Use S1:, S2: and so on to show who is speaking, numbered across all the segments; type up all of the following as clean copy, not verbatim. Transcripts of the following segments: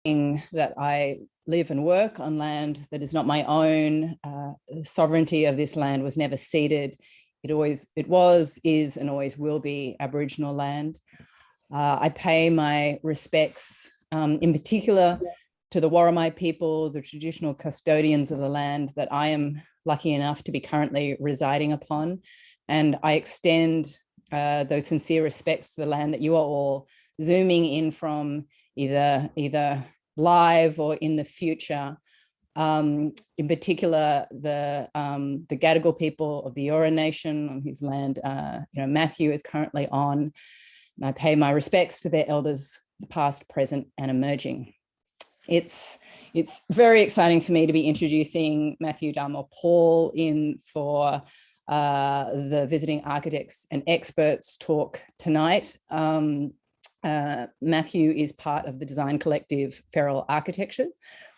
S1: that I live and work on land that is not my own. The sovereignty of this land was never ceded. It was, is, and always will be Aboriginal land. I pay my respects, in particular, to the Worimi people, the traditional custodians of the land that I am lucky enough to be currently residing upon. And I extend those sincere respects to the land that you are all zooming in from, either live or in the future. In particular, the Gadigal people of the Eora Nation, on whose land Matthew is currently on. And I pay my respects to their elders, past, present, and emerging. It's very exciting for me to be introducing Matthew Darmour-Paul in for the Visiting Architects and Experts talk tonight. Matthew is part of the design collective Feral Architecture,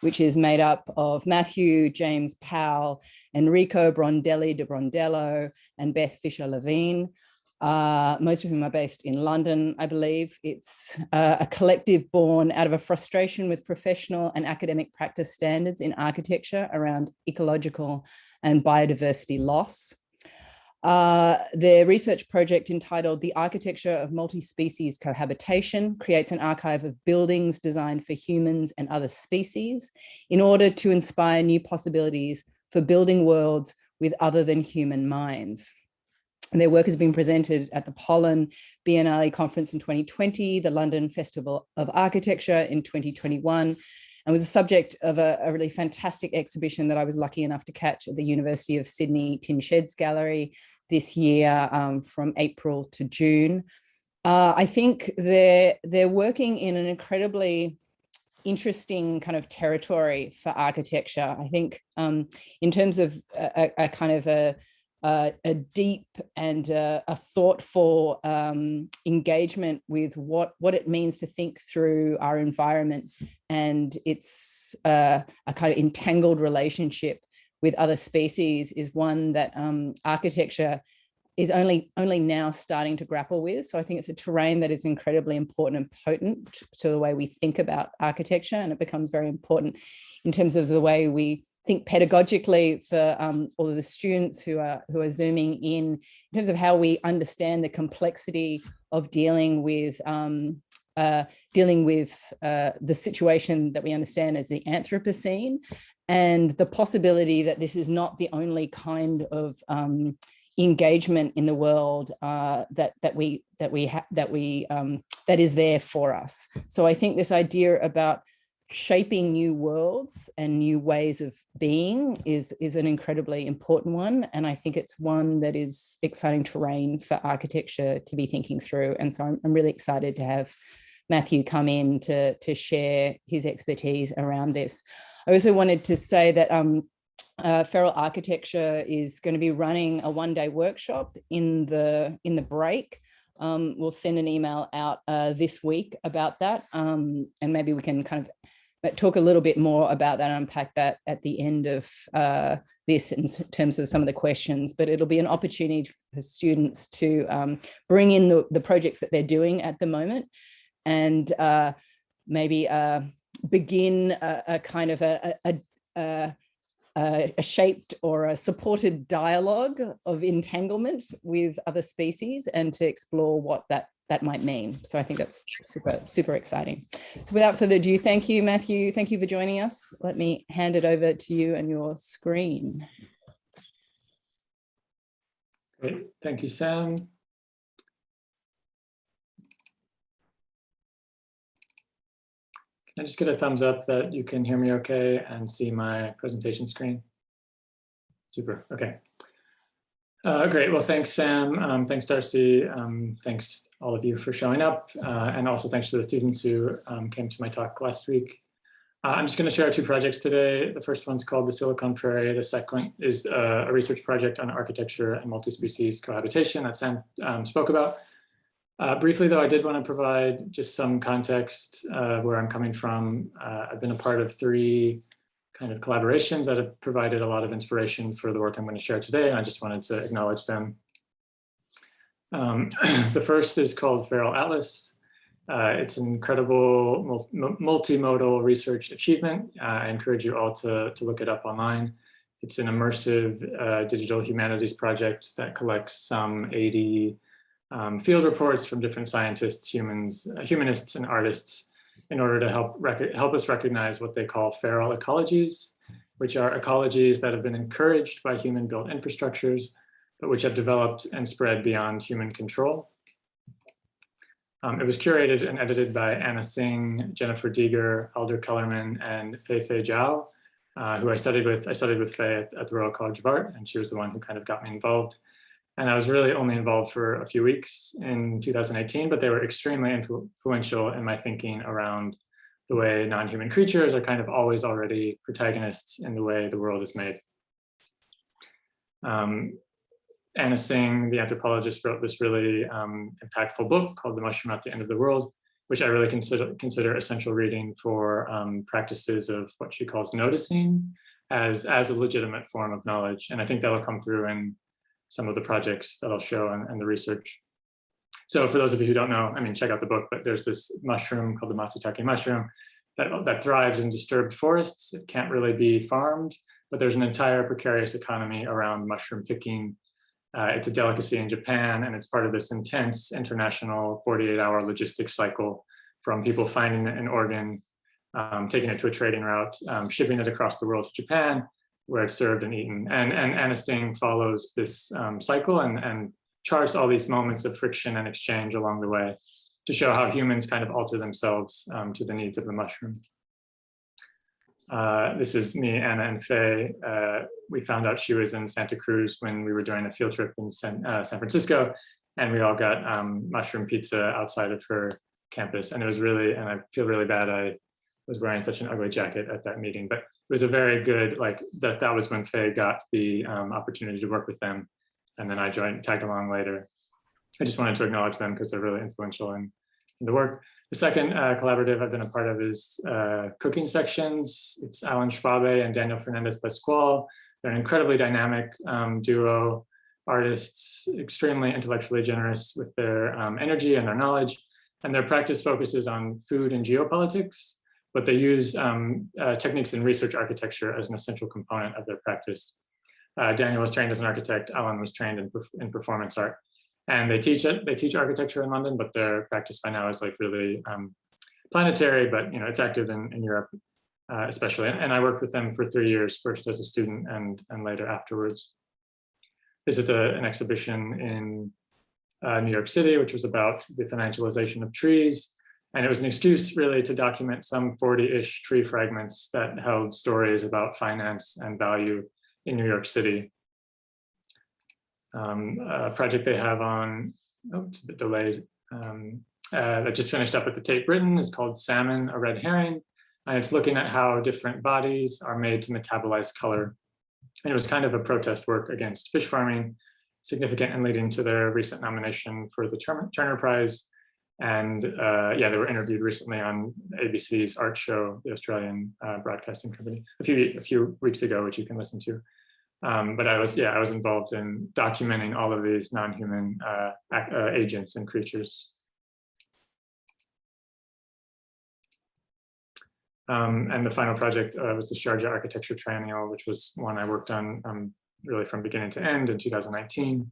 S1: which is made up of Matthew, James Powell, Enrico Brondelli de Brondello, and Beth Fisher-Levine, most of whom are based in London, I believe. It's a collective born out of a frustration with professional and academic practice standards in architecture around ecological and biodiversity loss. Their research project entitled The Architecture of Multispecies Cohabitation creates an archive of buildings designed for humans and other species in order to inspire new possibilities for building worlds with other than human minds. And their work has been presented at the Pollen Biennale Conference in 2020, the London Festival of Architecture in 2021, and was the subject of a really fantastic exhibition that I was lucky enough to catch at the University of Sydney Tin Sheds Gallery this year, from April to June. I think they're working in an incredibly interesting kind of territory for architecture. I think in terms of a kind of a deep and a thoughtful engagement with what it means to think through our environment, and it's a kind of entangled relationship with other species is one that architecture is only now starting to grapple with. So I think it's a terrain that is incredibly important and potent to the way we think about architecture, and it becomes very important in terms of the way we think pedagogically for all of the students who are zooming in terms of how we understand the complexity of dealing with the situation that we understand as the Anthropocene, and the possibility that this is not the only kind of engagement in the world that is there for us. So I think this idea about shaping new worlds and new ways of being is an incredibly important one, and I think it's one that is exciting terrain for architecture to be thinking through. And so I'm really excited to have Matthew come in to share his expertise around this. I also wanted to say that Feral Architecture is going to be running a one-day workshop in the break. We'll send an email out this week about that, and maybe we can kind of talk a little bit more about that and unpack that at the end of this in terms of some of the questions. But it'll be an opportunity for students to bring in the projects that they're doing at the moment, and maybe begin a kind of a shaped or a supported dialogue of entanglement with other species, and to explore what that might mean. So I think that's super exciting. So without further ado, thank you, Matthew. Thank you for joining us. Let me hand it over to you and your screen.
S2: Great, thank you, Sam. Can I just get a thumbs up that you can hear me okay and see my presentation screen? Super, okay. Great, well, thanks, Sam. Thanks, Darcy. Thanks all of you for showing up. And also thanks to the students who came to my talk last week. I'm just gonna share 2 projects today. The first one's called the Silicon Prairie. The second is a research project on architecture and multi-species cohabitation that Sam spoke about. Briefly, though, I did want to provide just some context where I'm coming from. I've been a part of 3 kind of collaborations that have provided a lot of inspiration for the work I'm going to share today, and I just wanted to acknowledge them. The first is called Feral Atlas. It's an incredible multimodal research achievement. I encourage you all to look it up online. It's an immersive digital humanities project that collects some 80 field reports from different scientists, humanists, and artists in order to help us recognize what they call feral ecologies, which are ecologies that have been encouraged by human-built infrastructures, but which have developed and spread beyond human control. It was curated and edited by Anna Singh, Jennifer Deeger, Alder Kellerman, and Fei Zhao, who I studied with. I studied with Fei at the Royal College of Art, and she was the one who kind of got me involved. And I was really only involved for a few weeks in 2018, but they were extremely influential in my thinking around the way non-human creatures are kind of always already protagonists in the way the world is made. Anna Singh, the anthropologist, wrote this really impactful book called The Mushroom at the End of the World, which I really consider essential reading for practices of what she calls noticing as a legitimate form of knowledge. And I think that'll come through in some of the projects that I'll show and the research. So for those of you who don't know, I mean, check out the book, but there's this mushroom called the matsutake mushroom that thrives in disturbed forests. It can't really be farmed, but there's an entire precarious economy around mushroom picking. It's a delicacy in Japan, and it's part of this intense international 48-hour logistics cycle from people finding an organ, taking it to a trading route, shipping it across the world to Japan, where it's served and eaten. And Anna Singh follows this cycle and charts all these moments of friction and exchange along the way to show how humans kind of alter themselves to the needs of the mushroom. This is me, Anna, and Fei. We found out she was in Santa Cruz when we were doing a field trip in San Francisco, and we all got mushroom pizza outside of her campus. And it was really, and I feel really bad I was wearing such an ugly jacket at that meeting, but it was a very good, like, that was when Fei got the opportunity to work with them. And then I tagged along later. I just wanted to acknowledge them because they're really influential in the work. The second collaborative I've been a part of is Cooking Sections. It's Alan Schwabe and Daniel Fernandez Pascual. They're an incredibly dynamic duo, artists, extremely intellectually generous with their energy and their knowledge. And their practice focuses on food and geopolitics, but they use techniques in research architecture as an essential component of their practice. Daniel was trained as an architect, Alan was trained in performance art. And they teach architecture in London, but their practice by now is like really planetary, but it's active in Europe especially. And I worked with them for 3 years, first as a student and later afterwards. This is an exhibition in New York City, which was about the financialization of trees. And it was an excuse really to document some 40-ish tree fragments that held stories about finance and value in New York City. A project they have on, it's a bit delayed, that just finished up at the Tate Britain is called Salmon, a Red Herring. And it's looking at how different bodies are made to metabolize color. And it was kind of a protest work against fish farming, significant and leading to their recent nomination for the Turner Prize. And yeah, they were interviewed recently on ABC's Art Show, the Australian broadcasting company, a few weeks ago, which you can listen to. But I was involved in documenting all of these non-human agents and creatures. And the final project was the Sharjah Architecture Triennial, which was one I worked on really from beginning to end in 2019.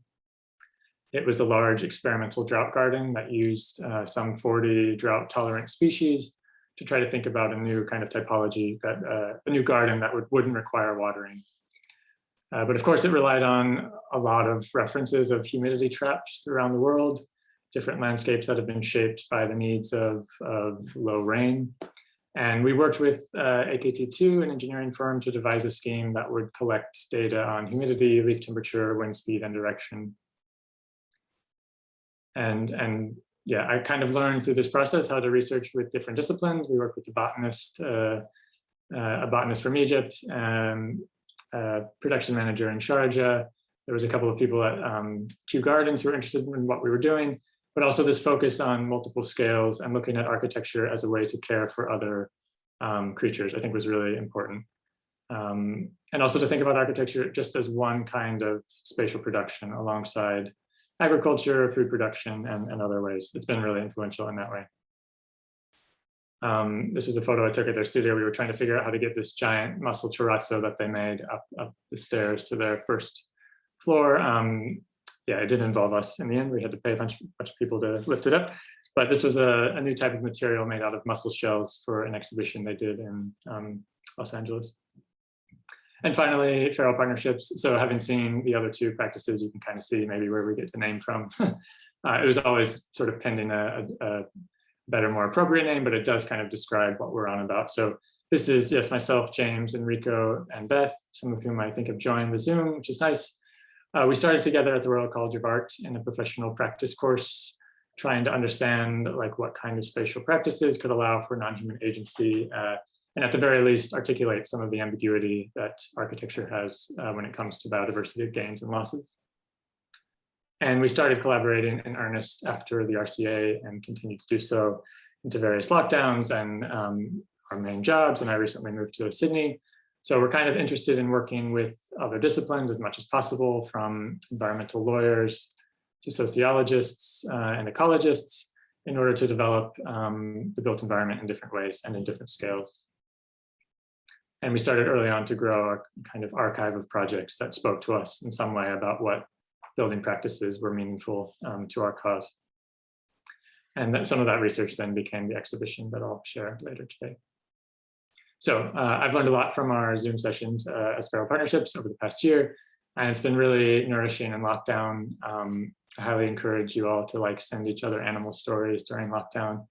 S2: It was a large experimental drought garden that used some 40 drought-tolerant species to try to think about a new kind of typology, a new garden that wouldn't require watering. But of course, it relied on a lot of references of humidity traps around the world, different landscapes that have been shaped by the needs of low rain. And we worked with AKT2, an engineering firm, to devise a scheme that would collect data on humidity, leaf temperature, wind speed, and direction. And yeah, I kind of learned through this process how to research with different disciplines. We worked with a botanist from Egypt, production manager in Sharjah. There was a couple of people at Kew Gardens who were interested in what we were doing, but also this focus on multiple scales and looking at architecture as a way to care for other creatures, I think was really important. And also to think about architecture just as one kind of spatial production alongside agriculture, food production, and other ways. It's been really influential in that way. This was a photo I took at their studio. We were trying to figure out how to get this giant mussel churrasco that they made up the stairs to their first floor. Yeah, it didn't involve us in the end. We had to pay a bunch of people to lift it up. But this was a new type of material made out of mussel shells for an exhibition they did in Los Angeles. And finally, feral partnerships. So having seen the other two practices, you can kind of see maybe where we get the name from. It was always sort of pending a better, more appropriate name, but it does kind of describe what we're on about. So this is, yes, myself, James, Enrico, and Beth, some of whom I think have joined the Zoom, which is nice. We started together at the Royal College of Art in a professional practice course, trying to understand like what kind of spatial practices could allow for non-human agency, and at the very least articulate some of the ambiguity that architecture has when it comes to biodiversity gains and losses. And we started collaborating in earnest after the RCA and continued to do so into various lockdowns and our main jobs. And I recently moved to Sydney. So we're kind of interested in working with other disciplines as much as possible, from environmental lawyers to sociologists and ecologists, in order to develop the built environment in different ways and in different scales. And we started early on to grow a kind of archive of projects that spoke to us in some way about what building practices were meaningful to our cause. And that some of that research then became the exhibition that I'll share later today. So I've learned a lot from our Zoom sessions as Feral Partnerships over the past year, and it's been really nourishing in lockdown. I highly encourage you all to send each other animal stories during lockdown.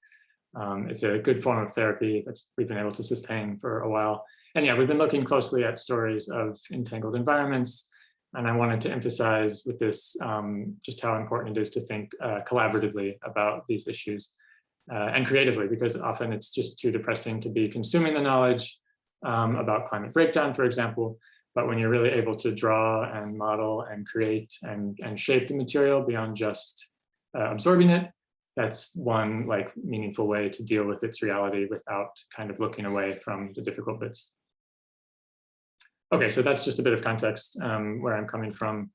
S2: It's a good form of therapy that's we've been able to sustain for a while. And yeah, we've been looking closely at stories of entangled environments. And I wanted to emphasize with this just how important it is to think collaboratively about these issues and creatively, because often it's just too depressing to be consuming the knowledge about climate breakdown, for example. But when you're really able to draw and model and create and shape the material beyond just absorbing it, that's one meaningful way to deal with its reality without kind of looking away from the difficult bits. Okay, so that's just a bit of context where I'm coming from.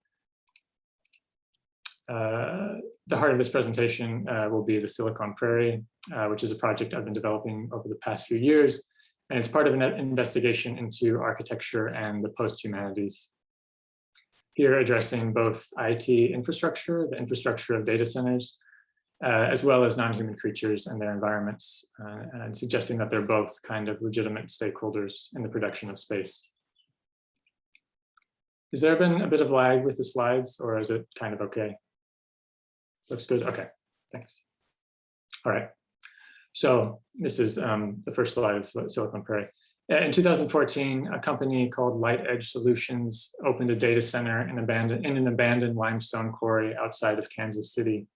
S2: The heart of this presentation will be the Silicon Prairie, which is a project I've been developing over the past few years. And it's part of an investigation into architecture and the post-humanities. Here addressing both IT infrastructure, the infrastructure of data centers, as well as non-human creatures and their environments, and suggesting that they're both kind of legitimate stakeholders in the production of space. Has there been a bit of lag with the slides, or is it kind of okay? Looks good, okay, thanks. All right, so this is the first slide of Silicon Prairie. In 2014, a company called Light Edge Solutions opened a data center in an abandoned limestone quarry outside of Kansas City.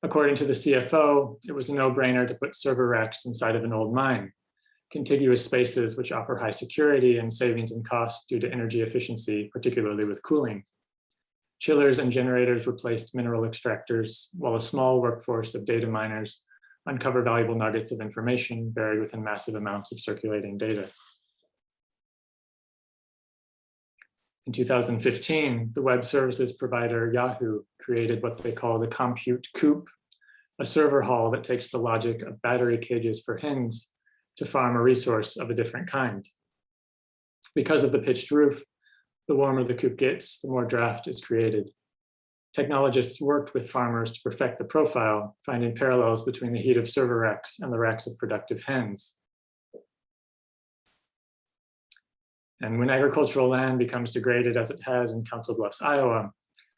S2: According to the CFO, it was a no-brainer to put server racks inside of an old mine, contiguous spaces which offer high security and savings in cost due to energy efficiency, particularly with cooling. Chillers and generators replaced mineral extractors, while a small workforce of data miners uncover valuable nuggets of information buried within massive amounts of circulating data. In 2015, the web services provider Yahoo created what they call the Compute Coop, a server hall that takes the logic of battery cages for hens to farm a resource of a different kind. Because of the pitched roof, the warmer the coop gets, the more draft is created. Technologists worked with farmers to perfect the profile, finding parallels between the heat of server racks and the racks of productive hens. And when agricultural land becomes degraded as it has in Council Bluffs, Iowa,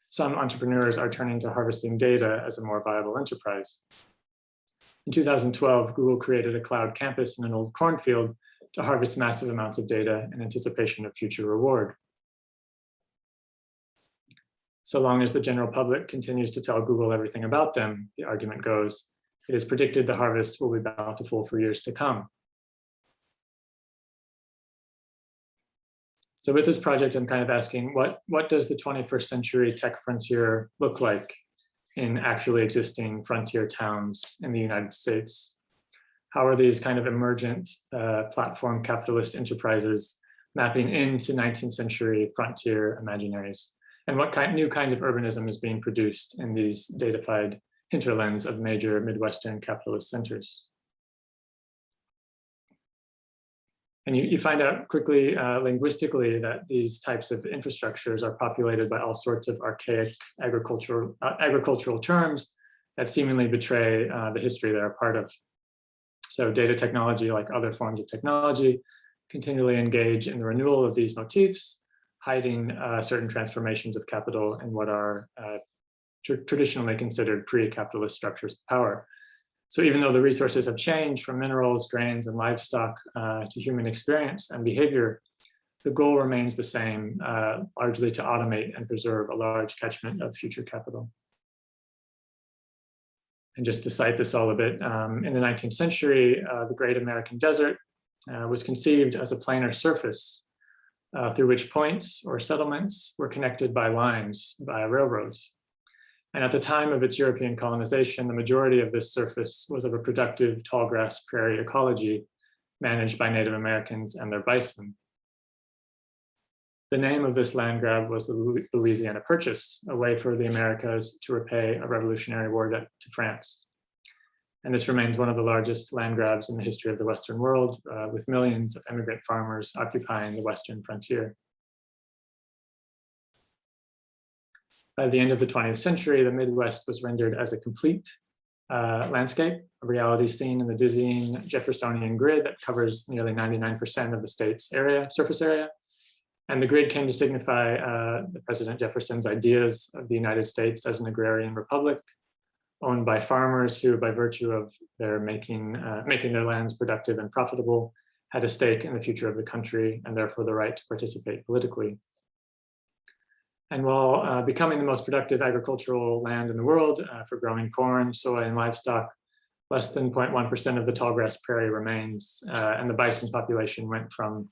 S2: some entrepreneurs are turning to harvesting data as a more viable enterprise. In 2012, Google created a cloud campus in an old cornfield to harvest massive amounts of data in anticipation of future reward. So long as the general public continues to tell Google everything about them, the argument goes, it is predicted the harvest will be bountiful for years to come. So with this project, I'm kind of asking, what does the 21st century tech frontier look like in actually existing frontier towns in the United States? How are these kind of emergent platform capitalist enterprises mapping into 19th century frontier imaginaries? And what new kinds of urbanism is being produced in these datafied hinterlands of major Midwestern capitalist centers? And you find out quickly linguistically that these types of infrastructures are populated by all sorts of archaic agricultural terms that seemingly betray the history they're a part of. So data technology, like other forms of technology, continually engage in the renewal of these motifs, hiding certain transformations of capital in what are traditionally considered pre-capitalist structures of power. So even though the resources have changed from minerals, grains, and livestock to human experience and behavior, the goal remains the same, largely to automate and preserve a large catchment of future capital. And just to cite this all a bit, in the 19th century, the Great American Desert was conceived as a planar surface through which points or settlements were connected by lines via railroads. And at the time of its European colonization, the majority of this surface was of a productive tallgrass prairie ecology managed by Native Americans and their bison. The name of this land grab was the Louisiana Purchase, a way for the Americas to repay a Revolutionary War debt to France. And this remains one of the largest land grabs in the history of the Western world, with millions of immigrant farmers occupying the Western frontier. By the end of the 20th century, the Midwest was rendered as a complete landscape, a reality seen in the dizzying Jeffersonian grid that covers nearly 99% of the state's surface area. And the grid came to signify President Jefferson's ideas of the United States as an agrarian republic, owned by farmers who, by virtue of their making their lands productive and profitable, had a stake in the future of the country and therefore the right to participate politically. And while becoming the most productive agricultural land in the world for growing corn, soy, and livestock, less than 0.1% of the tallgrass prairie remains, and the bison's population went from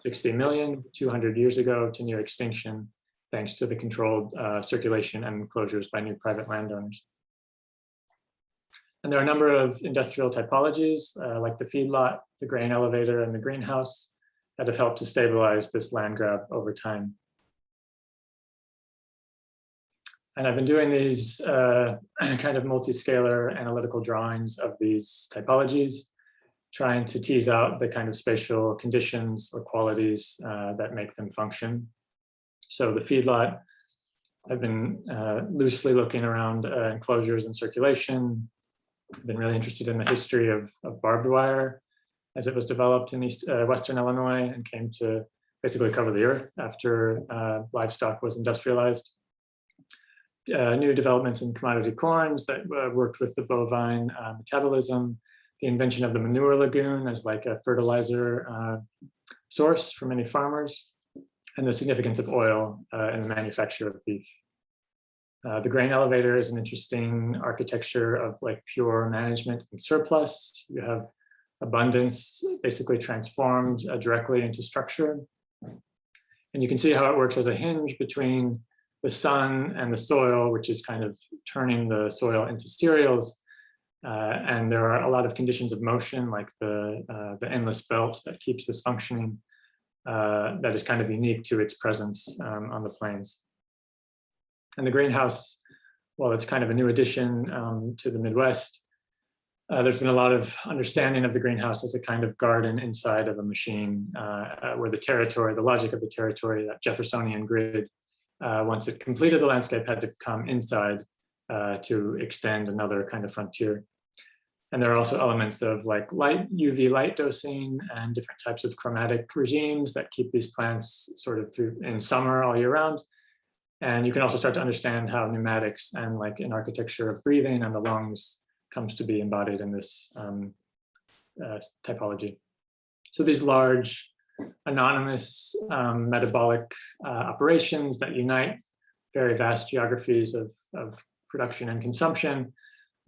S2: 60 million 200 years ago to near extinction, thanks to the controlled circulation and closures by new private landowners. And there are a number of industrial typologies, like the feedlot, the grain elevator, and the greenhouse, that have helped to stabilize this land grab over time. And I've been doing these kind of multi-scalar analytical drawings of these typologies, trying to tease out the kind of spatial conditions or qualities that make them function. So the feedlot, I've been loosely looking around enclosures and circulation. I've been really interested in the history of barbed wire as it was developed in Western Illinois and came to basically cover the earth after livestock was industrialized. New developments in commodity corns that worked with the bovine metabolism, the invention of the manure lagoon as like a fertilizer source for many farmers, and the significance of oil in the manufacture of beef. The grain elevator is an interesting architecture of like pure management and surplus. You have abundance basically transformed directly into structure. And you can see how it works as a hinge between the sun and the soil, which is kind of turning the soil into cereals. And there are a lot of conditions of motion, like the endless belt that keeps this functioning, that is kind of unique to its presence on the plains. And the greenhouse, well, it's kind of a new addition to the Midwest. There's been a lot of understanding of the greenhouse as a kind of garden inside of a machine, where the territory, the logic of the territory, that Jeffersonian grid, once it completed the landscape, had to come inside to extend another kind of frontier. And there are also elements of like UV light dosing and different types of chromatic regimes that keep these plants sort of through in summer all year round. And you can also start to understand how pneumatics and like an architecture of breathing and the lungs comes to be embodied in this typology. So these large anonymous metabolic operations that unite very vast geographies of production and consumption,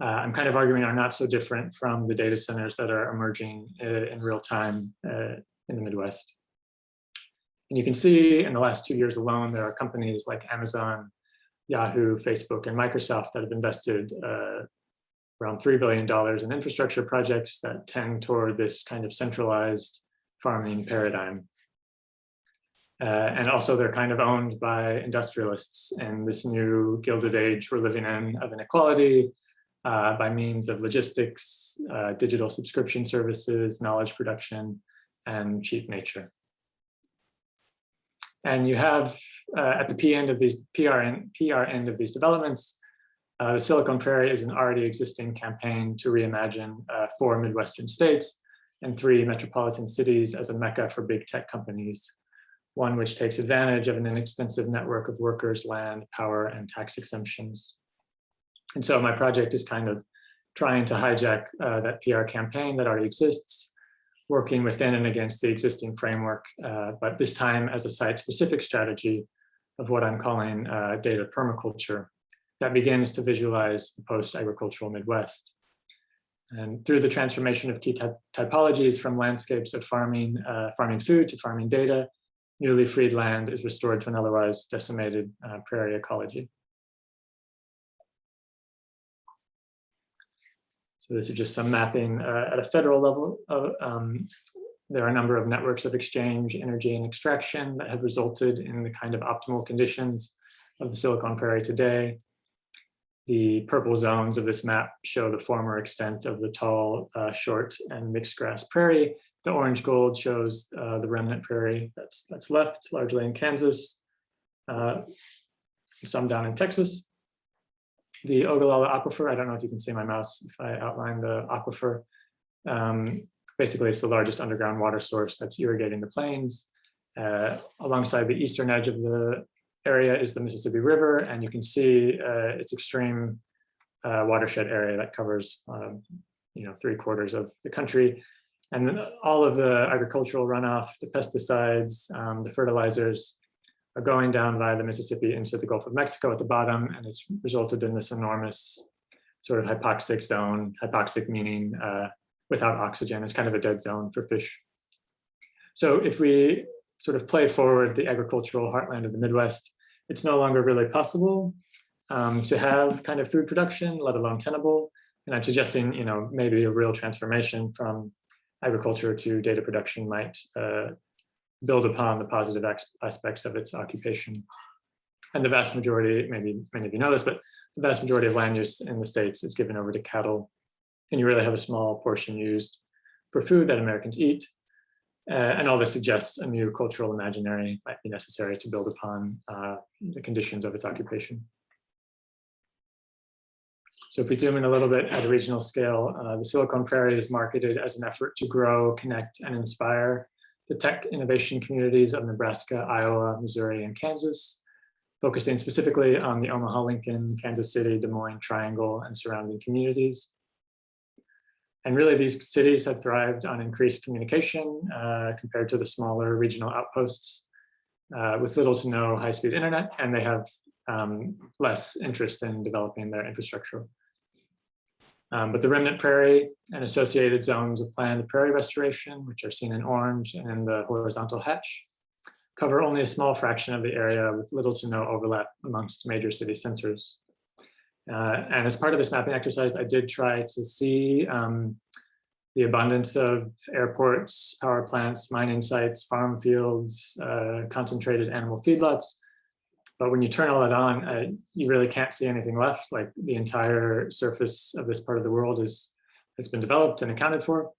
S2: I'm kind of arguing are not so different from the data centers that are emerging in real time in the Midwest. And you can see in the last 2 years alone, there are companies like Amazon, Yahoo, Facebook, and Microsoft that have invested around $3 billion in infrastructure projects that tend toward this kind of centralized farming paradigm. And also they're kind of owned by industrialists in this new Gilded Age we're living in of inequality by means of logistics, digital subscription services, knowledge production, and cheap nature. And you have at the PR end of these developments, the Silicon Prairie is an already existing campaign to reimagine 4 Midwestern states and 3 metropolitan cities as a mecca for big tech companies, one which takes advantage of an inexpensive network of workers, land, power, and tax exemptions. And so my project is kind of trying to hijack that PR campaign that already exists, working within and against the existing framework, but this time as a site-specific strategy of what I'm calling data permaculture that begins to visualize the post-agricultural Midwest. And through the transformation of key typologies from landscapes of farming food to farming data, newly freed land is restored to an otherwise decimated prairie ecology. So this is just some mapping at a federal level. There are a number of networks of exchange, energy, and extraction that have resulted in the kind of optimal conditions of the Silicon Prairie today. The purple zones of this map show the former extent of the tall, short, and mixed grass prairie. The orange gold shows the remnant prairie that's left, largely in Kansas, some down in Texas. The Ogallala Aquifer, I don't know if you can see my mouse if I outline the aquifer. Basically, it's the largest underground water source that's irrigating the plains. Alongside the eastern edge of the area is the Mississippi River, and you can see its extreme watershed area that covers 3/4 of the country. And then all of the agricultural runoff, the pesticides, the fertilizers are going down via the Mississippi into the Gulf of Mexico at the bottom, and it's resulted in this enormous sort of hypoxic zone, hypoxic meaning without oxygen. It's kind of a dead zone for fish. So if we sort of play forward the agricultural heartland of the Midwest, it's no longer really possible to have kind of food production, let alone tenable. And I'm suggesting, maybe a real transformation from agriculture to data production might build upon the positive aspects of its occupation. And the vast majority, maybe many of you know this, but the vast majority of land use in the States is given over to cattle. And you really have a small portion used for food that Americans eat. And all this suggests a new cultural imaginary might be necessary to build upon the conditions of its occupation. So if we zoom in a little bit at a regional scale, the Silicon Prairie is marketed as an effort to grow, connect, and inspire the tech innovation communities of Nebraska, Iowa, Missouri, and Kansas, focusing specifically on the Omaha, Lincoln, Kansas City, Des Moines Triangle, and surrounding communities. And really, these cities have thrived on increased communication compared to the smaller regional outposts with little to no high-speed internet, and they have less interest in developing their infrastructure. But the remnant prairie and associated zones of planned prairie restoration, which are seen in orange and in the horizontal hatch, cover only a small fraction of the area with little to no overlap amongst major city centers. And as part of this mapping exercise, I did try to see the abundance of airports, power plants, mining sites, farm fields, concentrated animal feedlots. But when you turn all that on, you really can't see anything left. Like the entire surface of this part of the world has been developed and accounted for.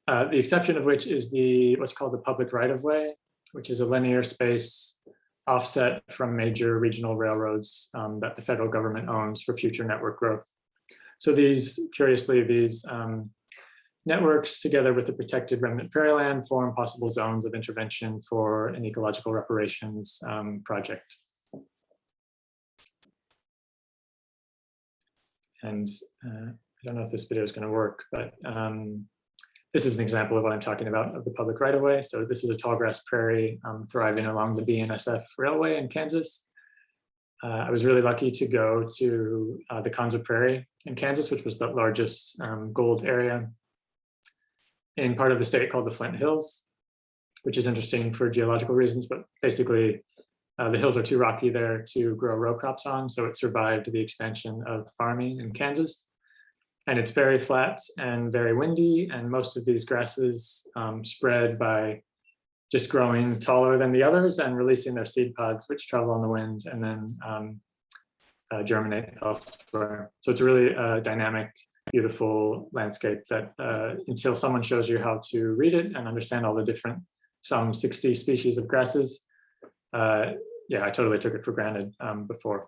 S2: The exception of which is what's called the public right-of-way, which is a linear space offset from major regional railroads that the federal government owns for future network growth. So curiously, these networks, together with the protected remnant prairie land, form possible zones of intervention for an ecological reparations project. And I don't know if this video is going to work, but this is an example of what I'm talking about of the public right-of-way. So this is a tallgrass prairie thriving along the BNSF railway in Kansas. I was really lucky to go to the Konza Prairie in Kansas, which was the largest gold area in part of the state called the Flint Hills, which is interesting for geological reasons, but basically the hills are too rocky there to grow row crops on, so it survived the expansion of farming in Kansas. And it's very flat and very windy, and most of these grasses spread by just growing taller than the others and releasing their seed pods, which travel on the wind and then germinate elsewhere. So it's a really dynamic beautiful landscape that until someone shows you how to read it and understand all the different, some 60 species of grasses, yeah, I totally took it for granted before.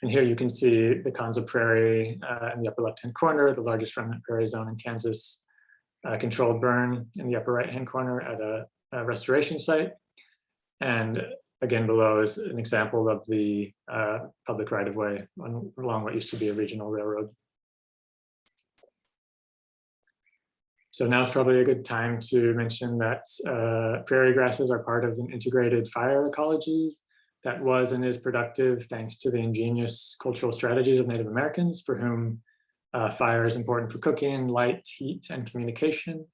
S2: And here you can see the Kanza Prairie in the upper left-hand corner, the largest remnant prairie zone in Kansas, controlled burn in the upper right-hand corner at a restoration site. And again, below is an example of the public right-of-way along what used to be a regional railroad. So now's probably a good time to mention that prairie grasses are part of an integrated fire ecology that was and is productive thanks to the ingenious cultural strategies of Native Americans, for whom fire is important for cooking, light, heat, and communication.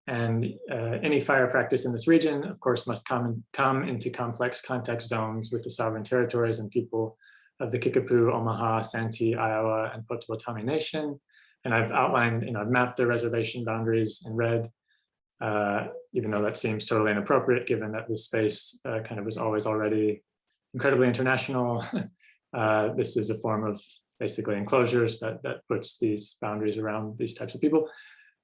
S2: And any fire practice in this region, of course, must come into complex contact zones with the sovereign territories and people of the Kickapoo, Omaha, Santee, Iowa, and Potawatomi Nation. And I've outlined, I've mapped the reservation boundaries in red, even though that seems totally inappropriate, given that this space kind of was always already incredibly international. This is a form of basically enclosures that puts these boundaries around these types of people.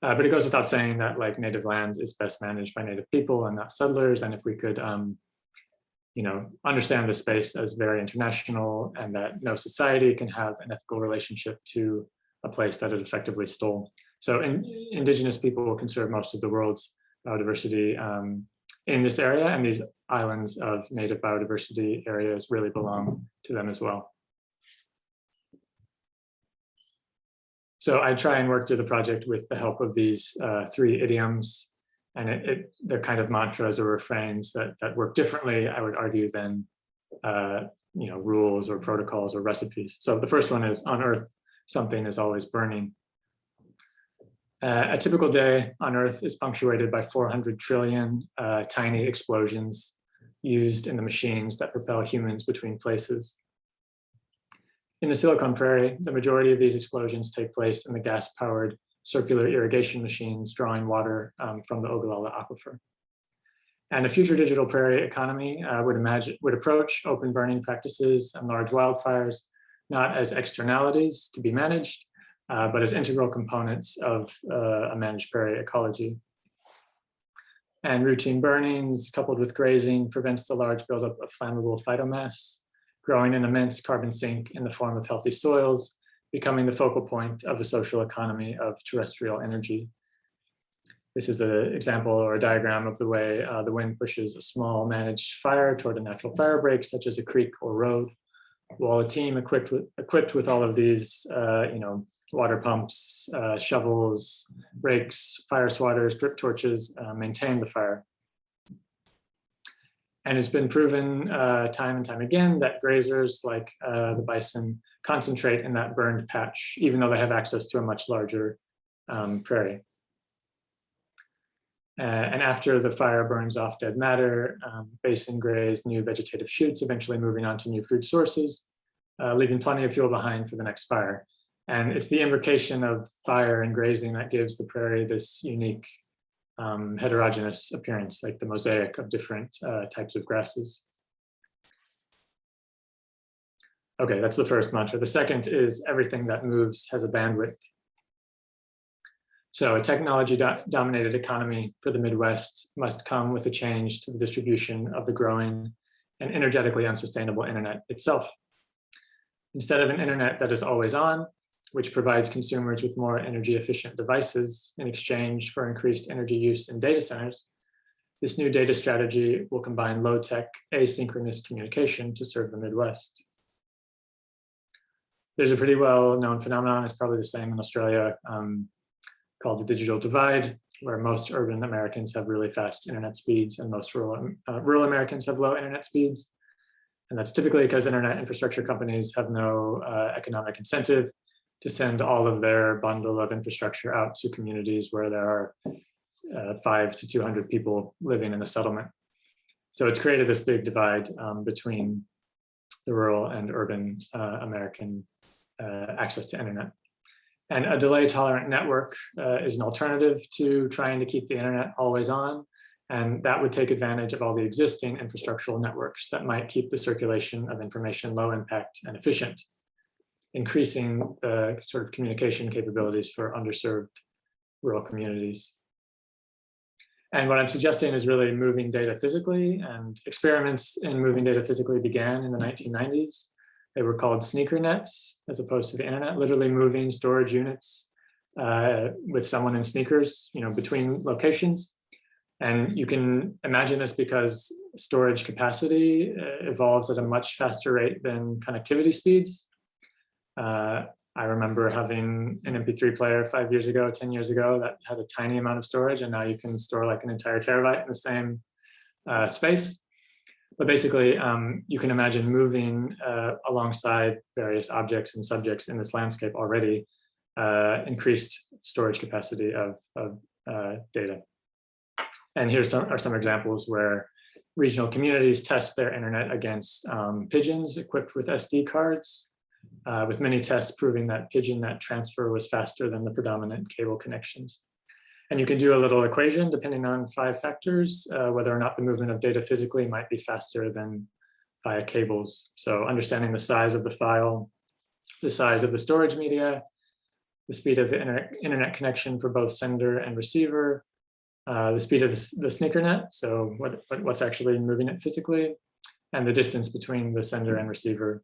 S2: But it goes without saying that like native land is best managed by native people and not settlers. And if we could, understand the space as very international and that no society can have an ethical relationship to a place that it effectively stole. So indigenous people conserve most of the world's biodiversity in this area, and these islands of native biodiversity areas really belong to them as well. So I try and work through the project with the help of these 3 idioms, and they're kind of mantras or refrains that work differently, I would argue, than rules or protocols or recipes. So the first one is, on Earth, something is always burning. A typical day on Earth is punctuated by 400 trillion tiny explosions used in the machines that propel humans between places. In the Silicon Prairie, the majority of these explosions take place in the gas-powered circular irrigation machines drawing water from the Ogallala Aquifer. And a future digital prairie economy would approach open burning practices and large wildfires not as externalities to be managed, but as integral components of a managed prairie ecology. And routine burnings coupled with grazing prevents the large buildup of flammable phytomass, growing an immense carbon sink in the form of healthy soils, becoming the focal point of a social economy of terrestrial energy. This is an example or a diagram of the way the wind pushes a small managed fire toward a natural fire break, such as a creek or road, while a team equipped with all of these, water pumps, shovels, rakes, fire swatters, drip torches, maintain the fire. And it's been proven time and time again that grazers like the bison concentrate in that burned patch, even though they have access to a much larger prairie. And after the fire burns off dead matter, bison graze new vegetative shoots, eventually moving on to new food sources, leaving plenty of fuel behind for the next fire. And it's the imbrication of fire and grazing that gives the prairie this unique heterogeneous appearance, like the mosaic of different types of grasses. Okay, that's the first mantra. The second is everything that moves has a bandwidth. So a technology-dominated economy for the Midwest must come with a change to the distribution of the growing and energetically unsustainable internet itself. Instead of an internet that is always on, which provides consumers with more energy efficient devices in exchange for increased energy use in data centers, this new data strategy will combine low-tech asynchronous communication to serve the Midwest. There's a pretty well-known phenomenon, it's probably the same in Australia, called the digital divide, where most urban Americans have really fast internet speeds and most rural Americans have low internet speeds. And that's typically because internet infrastructure companies have no economic incentive to send all of their bundle of infrastructure out to communities where there are 5 to 200 people living in a settlement. So it's created this big divide between the rural and urban American access to internet. And a delay-tolerant network is an alternative to trying to keep the internet always on, and that would take advantage of all the existing infrastructural networks that might keep the circulation of information low impact and efficient. increasing the sort of communication capabilities for underserved rural communities. And what I'm suggesting is really moving data physically, and experiments in moving data physically began in the 1990s. They were called sneaker nets as opposed to the internet, literally moving storage units with someone in sneakers, between locations. And you can imagine this because storage capacity evolves at a much faster rate than connectivity speeds. I remember having an MP3 player 5 years ago, 10 years ago, that had a tiny amount of storage, and now you can store like an entire terabyte in the same space. But basically, you can imagine moving alongside various objects and subjects in this landscape already increased storage capacity of data. And here's are some examples where regional communities test their internet against pigeons equipped with SD cards, with many tests proving that pigeon net transfer was faster than the predominant cable connections. And you can do a little equation depending on 5 factors, whether or not the movement of data physically might be faster than via cables. So understanding the size of the file, the size of the storage media, the speed of the internet connection for both sender and receiver, the speed of the sneaker net, so what's actually moving it physically, and the distance between the sender and receiver.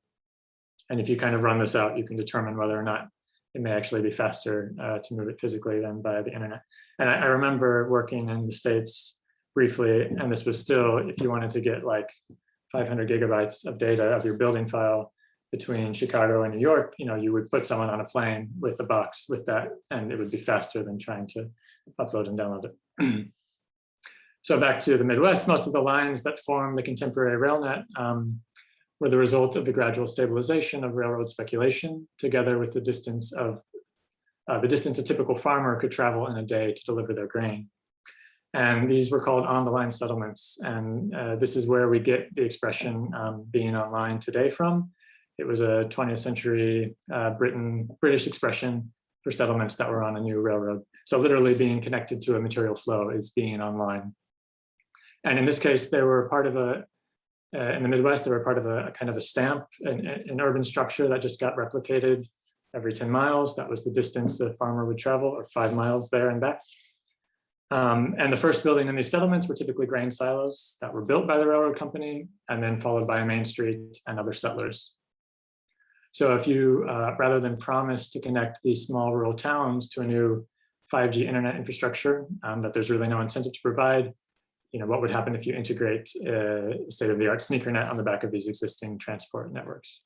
S2: And if you kind of run this out, you can determine whether or not it may actually be faster to move it physically than via the internet. And I remember working in the States briefly, and this was still, if you wanted to get like 500 gigabytes of data of your building file between Chicago and New York, you would put someone on a plane with a box with that, and it would be faster than trying to upload and download it. So back to the Midwest, most of the lines that form the contemporary rail net were the result of the gradual stabilization of railroad speculation, together with the distance a typical farmer could travel in a day to deliver their grain. And these were called on-the-line settlements. And this is where we get the expression being online today from. It was a 20th century British expression for settlements that were on a new railroad. So literally being connected to a material flow is being online. And in this case, they were part of in the Midwest, they were part of a kind of a stamp, an urban structure that just got replicated every 10 miles. That was the distance the farmer would travel, or 5 miles there and back. And the first building in these settlements were typically grain silos that were built by the railroad company and then followed by a main street and other settlers. So if you, rather than promise to connect these small rural towns to a new 5G internet infrastructure that there's really no incentive to provide, what would happen if you integrate a state-of-the-art sneaker net on the back of these existing transport networks?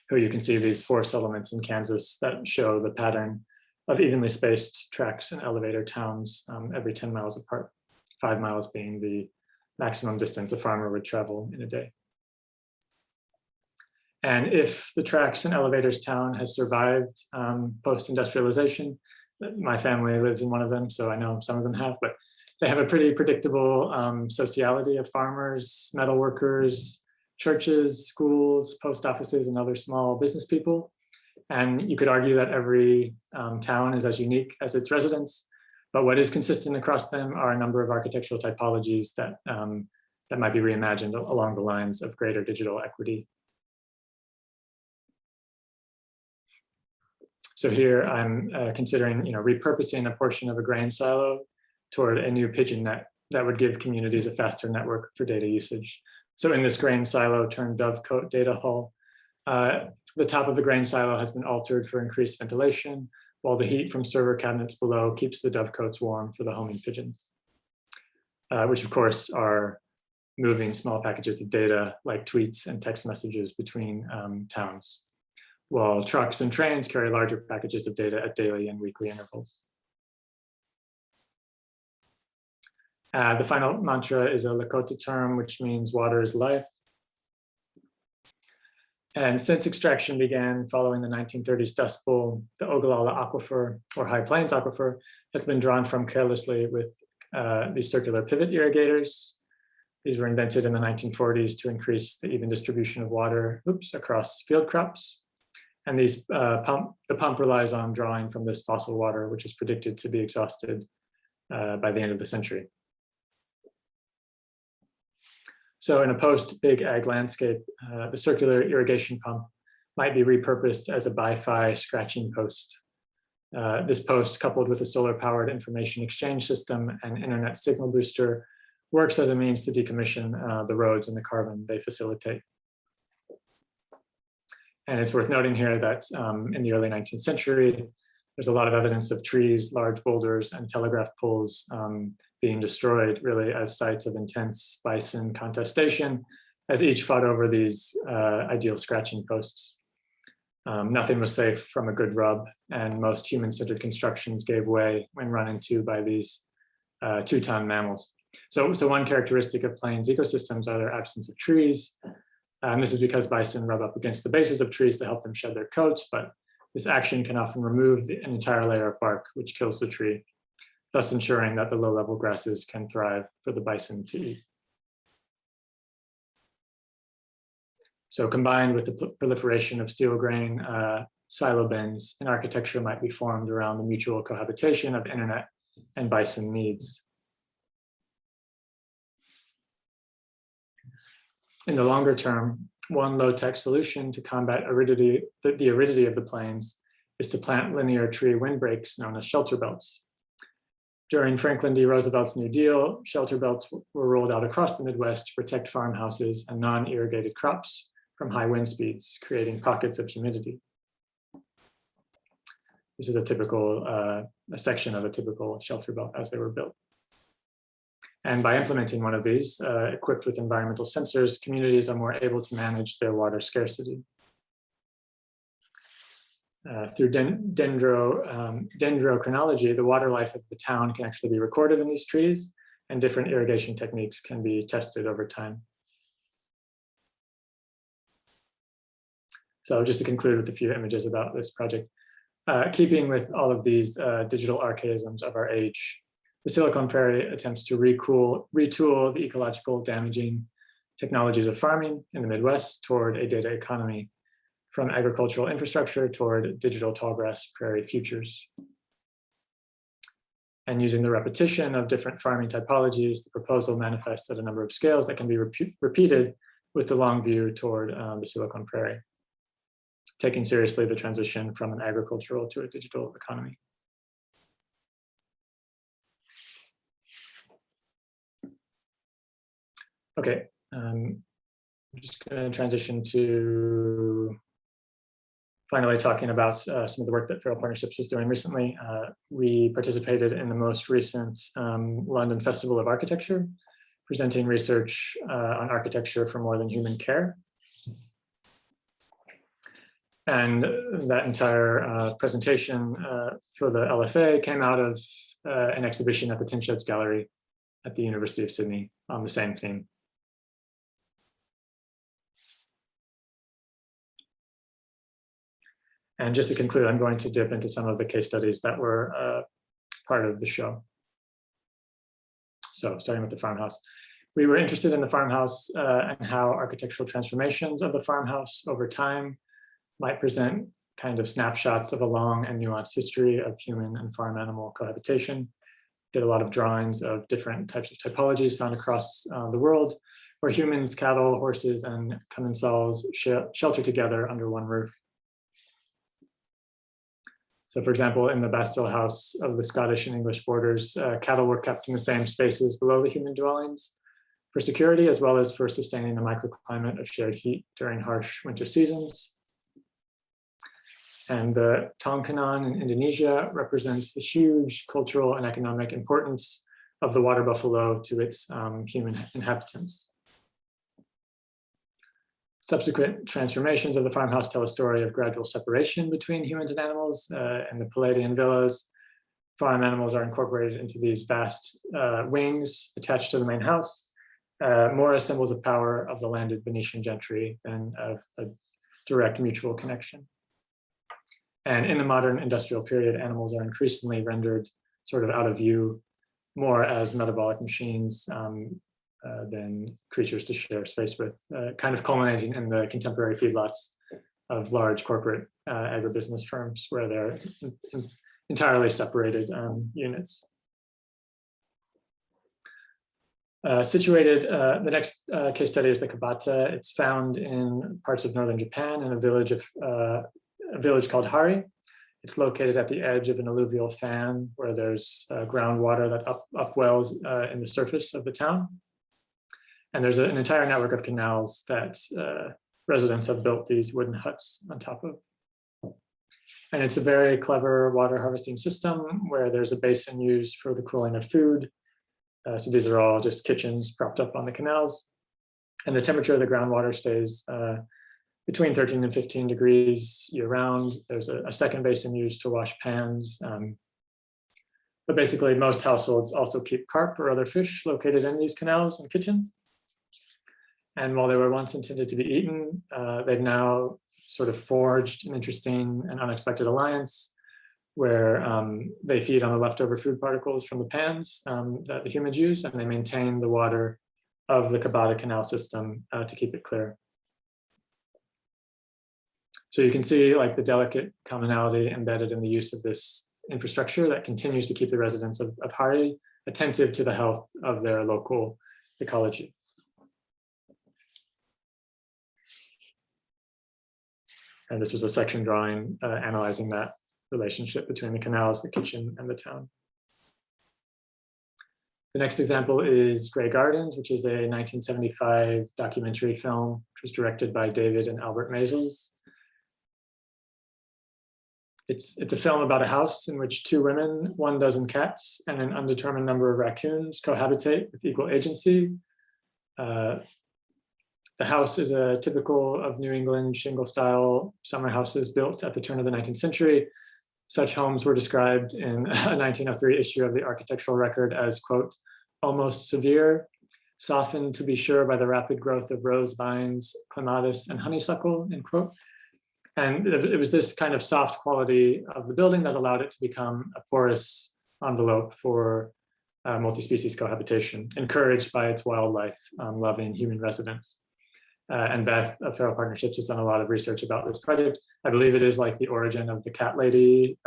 S2: Here you can see these 4 settlements in Kansas that show the pattern of evenly spaced tracks and elevator towns every 10 miles apart, 5 miles being the maximum distance a farmer would travel in a day. And if the tracks and elevators town has survived post-industrialization, my family lives in one of them, so I know some of them have, but they have a pretty predictable sociality of farmers, metal workers, churches, schools, post offices, and other small business people. And you could argue that every town is as unique as its residents, but what is consistent across them are a number of architectural typologies that, that might be reimagined along the lines of greater digital equity. So here I'm considering repurposing a portion of a grain silo toward a new pigeon net that would give communities a faster network for data usage. So in this grain silo turned dovecote data hall, the top of the grain silo has been altered for increased ventilation, while the heat from server cabinets below keeps the dovecotes warm for the homing pigeons, which of course are moving small packages of data like tweets and text messages between towns, while trucks and trains carry larger packages of data at daily and weekly intervals. The final mantra is a Lakota term, which means water is life. And since extraction began following the 1930s Dust Bowl, the Ogallala Aquifer, or High Plains Aquifer, has been drawn from carelessly with these circular pivot irrigators. These were invented in the 1940s to increase the even distribution of water across field crops. And these the pump relies on drawing from this fossil water, which is predicted to be exhausted by the end of the century. So in a post-big ag landscape, the circular irrigation pump might be repurposed as a Wi-Fi scratching post. This post, coupled with a solar-powered information exchange system and internet signal booster, works as a means to decommission the roads and the carbon they facilitate. And it's worth noting here that in the early 19th century, there's a lot of evidence of trees, large boulders, and telegraph poles being destroyed, really as sites of intense bison contestation, as each fought over these ideal scratching posts. Nothing was safe from a good rub, and most human-centered constructions gave way when run into by these two-ton mammals. So one characteristic of plains ecosystems are their absence of trees. And this is because bison rub up against the bases of trees to help them shed their coats, but this action can often remove an entire layer of bark, which kills the tree, thus ensuring that the low-level grasses can thrive for the bison to eat. So combined with the proliferation of steel grain silo bins, an architecture might be formed around the mutual cohabitation of internet and bison needs. In the longer term, one low-tech solution to combat the aridity of the plains is to plant linear tree windbreaks known as shelter belts. During Franklin D. Roosevelt's New Deal, shelter belts were rolled out across the Midwest to protect farmhouses and non-irrigated crops from high wind speeds, creating pockets of humidity. This is a typical, a section of a typical shelter belt as they were built. And by implementing one of these, equipped with environmental sensors, communities are more able to manage their water scarcity. Through dendrochronology, the water life of the town can actually be recorded in these trees, and different irrigation techniques can be tested over time. So just to conclude with a few images about this project, keeping with all of these digital archaisms of our age, the Silicon Prairie attempts to retool the ecological damaging technologies of farming in the Midwest toward a data economy, from agricultural infrastructure toward digital tallgrass prairie futures. And using the repetition of different farming typologies, the proposal manifests at a number of scales that can be repeated with the long view toward the Silicon Prairie, taking seriously the transition from an agricultural to a digital economy. Okay, I'm just going to transition to finally talking about some of the work that Feral Partnerships is doing recently. We participated in the most recent London Festival of Architecture, presenting research on architecture for more than human care. And that entire presentation for the LFA came out of an exhibition at the Tin Sheds Gallery at the University of Sydney on the same theme. And just to conclude, I'm going to dip into some of the case studies that were part of the show. So starting with the farmhouse. We were interested in the farmhouse and how architectural transformations of the farmhouse over time might present kind of snapshots of a long and nuanced history of human and farm animal cohabitation. Did a lot of drawings of different types of typologies found across the world, where humans, cattle, horses, and commensals shelter together under one roof. So for example, in the Bastille House of the Scottish and English borders, cattle were kept in the same spaces below the human dwellings for security, as well as for sustaining the microclimate of shared heat during harsh winter seasons. And the Tongkanan in Indonesia represents the huge cultural and economic importance of the water buffalo to its human inhabitants. Subsequent transformations of the farmhouse tell a story of gradual separation between humans and animals. In the Palladian villas, farm animals are incorporated into these vast wings attached to the main house, more as symbols of power of the landed Venetian gentry than of a direct mutual connection. And in the modern industrial period, animals are increasingly rendered sort of out of view, more as metabolic machines than creatures to share space with, kind of culminating in the contemporary feedlots of large corporate agribusiness firms, where they're entirely separated units. The next case study is the Kabata. It's found in parts of northern Japan in a village called Hari. It's located at the edge of an alluvial fan where there's groundwater that upwells in the surface of the town. And there's an entire network of canals that residents have built these wooden huts on top of. And it's a very clever water harvesting system where there's a basin used for the cooling of food. So these are all just kitchens propped up on the canals. And the temperature of the groundwater stays between 13 and 15 degrees year round. There's a second basin used to wash pans. But basically most households also keep carp or other fish located in these canals and kitchens. And while they were once intended to be eaten, they've now sort of forged an interesting and unexpected alliance where they feed on the leftover food particles from the pans that the humans use, and they maintain the water of the Kabata canal system to keep it clear. So you can see like the delicate commonality embedded in the use of this infrastructure that continues to keep the residents of Hari attentive to the health of their local ecology. And this was a section drawing analyzing that relationship between the canals, the kitchen, and the town. The next example is Grey Gardens, which is a 1975 documentary film, which was directed by David and Albert Maisels. It's a film about a house in which 2 women, 1 dozen cats, and an undetermined number of raccoons cohabitate with equal agency. The house is a typical of New England shingle-style summer houses built at the turn of the 19th century. Such homes were described in a 1903 issue of the Architectural Record as, quote, almost severe, softened to be sure by the rapid growth of rose vines, clematis, and honeysuckle, end quote. And it was this kind of soft quality of the building that allowed it to become a porous envelope for multi-species cohabitation, encouraged by its wildlife loving human residents. And Beth of Feral Partnerships has done a lot of research about this project. I believe it is like the origin of the cat lady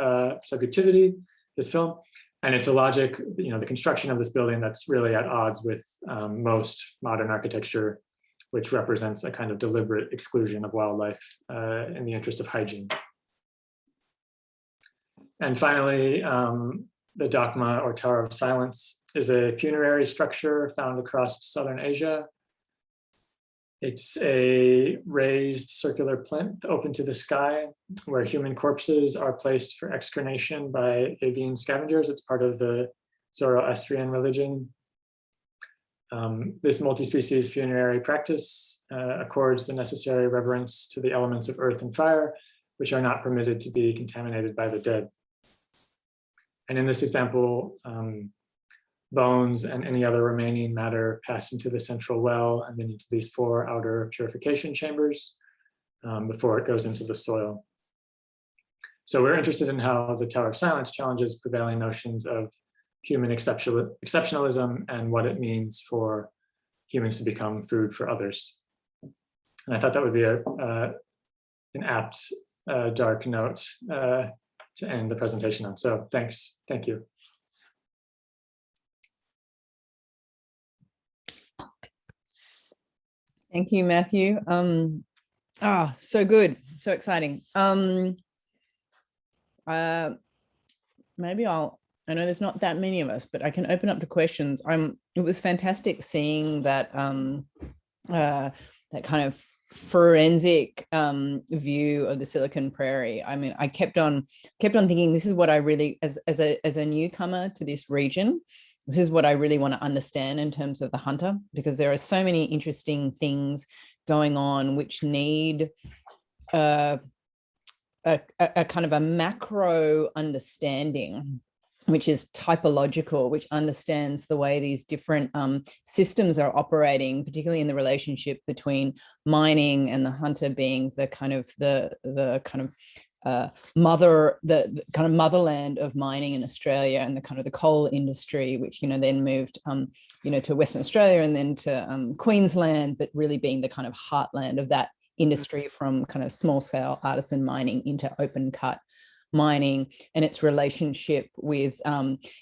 S2: subjectivity, this film. And it's a logic, the construction of this building that's really at odds with most modern architecture, which represents a kind of deliberate exclusion of wildlife in the interest of hygiene. And finally, the Dakma or Tower of Silence is a funerary structure found across Southern Asia. It's a raised circular plinth open to the sky where human corpses are placed for excarnation by avian scavengers. It's part of the Zoroastrian religion. This multi-species funerary practice accords the necessary reverence to the elements of earth and fire, which are not permitted to be contaminated by the dead. And in this example, bones and any other remaining matter pass into the central well and then into these 4 outer purification chambers before it goes into the soil. So we're interested in how the Tower of Silence challenges prevailing notions of human exceptionalism and what it means for humans to become food for others. And I thought that would be an apt dark note to end the presentation on. So thanks, thank you.
S1: Thank you, Matthew. So good, so exciting. Maybe I know there's not that many of us, but I can open up to questions. It was fantastic seeing that that kind of forensic view of the Silicon Prairie. I mean, I kept on thinking, this is what I really, as a newcomer to this region, this is what I really want to understand in terms of the hunter, because there are so many interesting things going on which need a kind of a macro understanding, which is typological, which understands the way these different systems are operating, particularly in the relationship between mining and the hunter being the kind of motherland of mining in Australia, and the kind of the coal industry, which then moved to Western Australia and then to Queensland, but really being the kind of heartland of that industry from kind of small scale artisan mining into open cut mining and its relationship with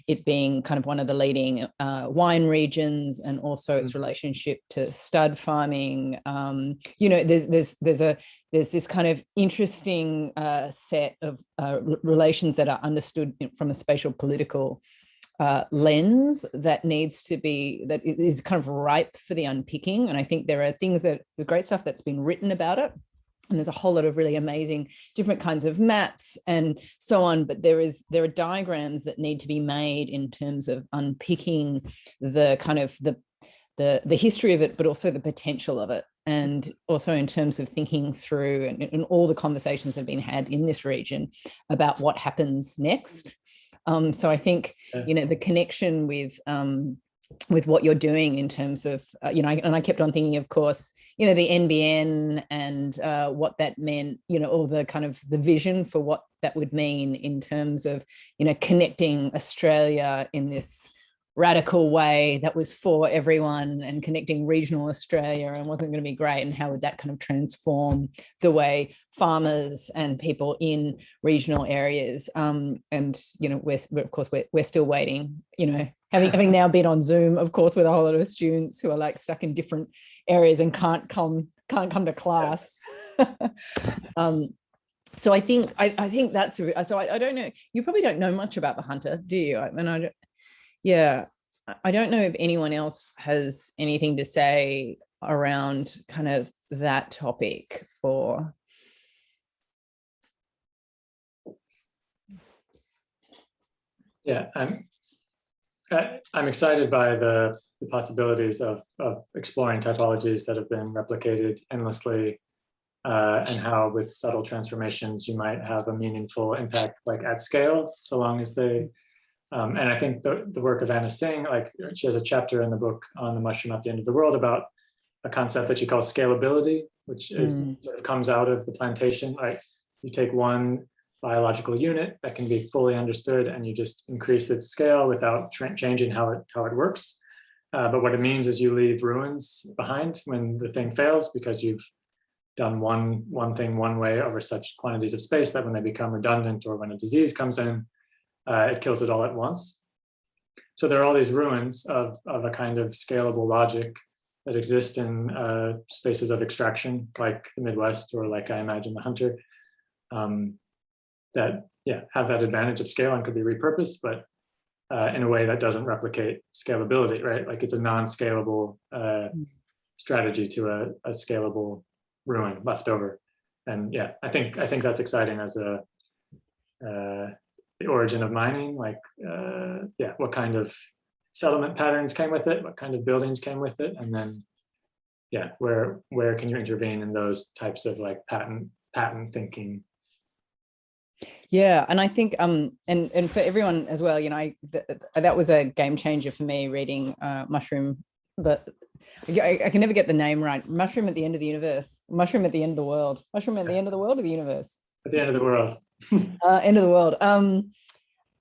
S1: it being kind of one of the leading wine regions, and also its relationship to stud farming. You know, there's this kind of interesting set of relations that are understood from a spatial political lens that needs to be, that is kind of ripe for the unpicking. And I think there are things that, there's great stuff that's been written about it, and there's a whole lot of really amazing different kinds of maps and so on, but there are diagrams that need to be made in terms of unpicking the kind of the history of it, but also the potential of it, and also in terms of thinking through and all the conversations that have been had in this region about what happens next. So I think, you know, the connection with what you're doing in terms of, you know, and I kept on thinking, of course, you know, the NBN and what that meant, you know, all the kind of the vision for what that would mean in terms of, you know, connecting Australia in this radical way that was for everyone, and connecting regional Australia, and wasn't going to be great, and how would that kind of transform the way farmers and people in regional areas, and you know, we're still waiting, you know, having now been on Zoom, of course, with a whole lot of students who are like stuck in different areas and can't come to class. So I think that's, so I don't know, you probably don't know much about the hunter, do you? I mean, yeah, I don't know if anyone else has anything to say around kind of that topic, or.
S2: Yeah, I'm excited by the possibilities of exploring typologies that have been replicated endlessly, and how with subtle transformations you might have a meaningful impact, like at scale, so long as they. And I think the work of Anna Singh, like she has a chapter in the book on the mushroom at the end of the world about a concept that she calls scalability, which is sort of comes out of the plantation. Like you take one biological unit that can be fully understood, and you just increase its scale without changing how it works. But what it means is you leave ruins behind when the thing fails, because you've done one thing one way over such quantities of space that when they become redundant, or when a disease comes in, it kills it all at once. So there are all these ruins of a kind of scalable logic that exist in spaces of extraction, like the Midwest, or like I imagine the hunter, that have that advantage of scale and could be repurposed, but in a way that doesn't replicate scalability, right? Like it's a non-scalable strategy to a scalable ruin left over. And yeah, I think that's exciting as the origin of mining, like what kind of settlement patterns came with it, what kind of buildings came with it, and then where can you intervene in those types of like patent thinking.
S1: Yeah, and I think and for everyone as well, you know, that was a game changer for me, reading Mushroom, but I can never get the name right. Mushroom at the End of the Universe, Mushroom at the End of the World, Mushroom at the End of the World, or the universe?
S2: At the end of the world.
S1: End of the world. And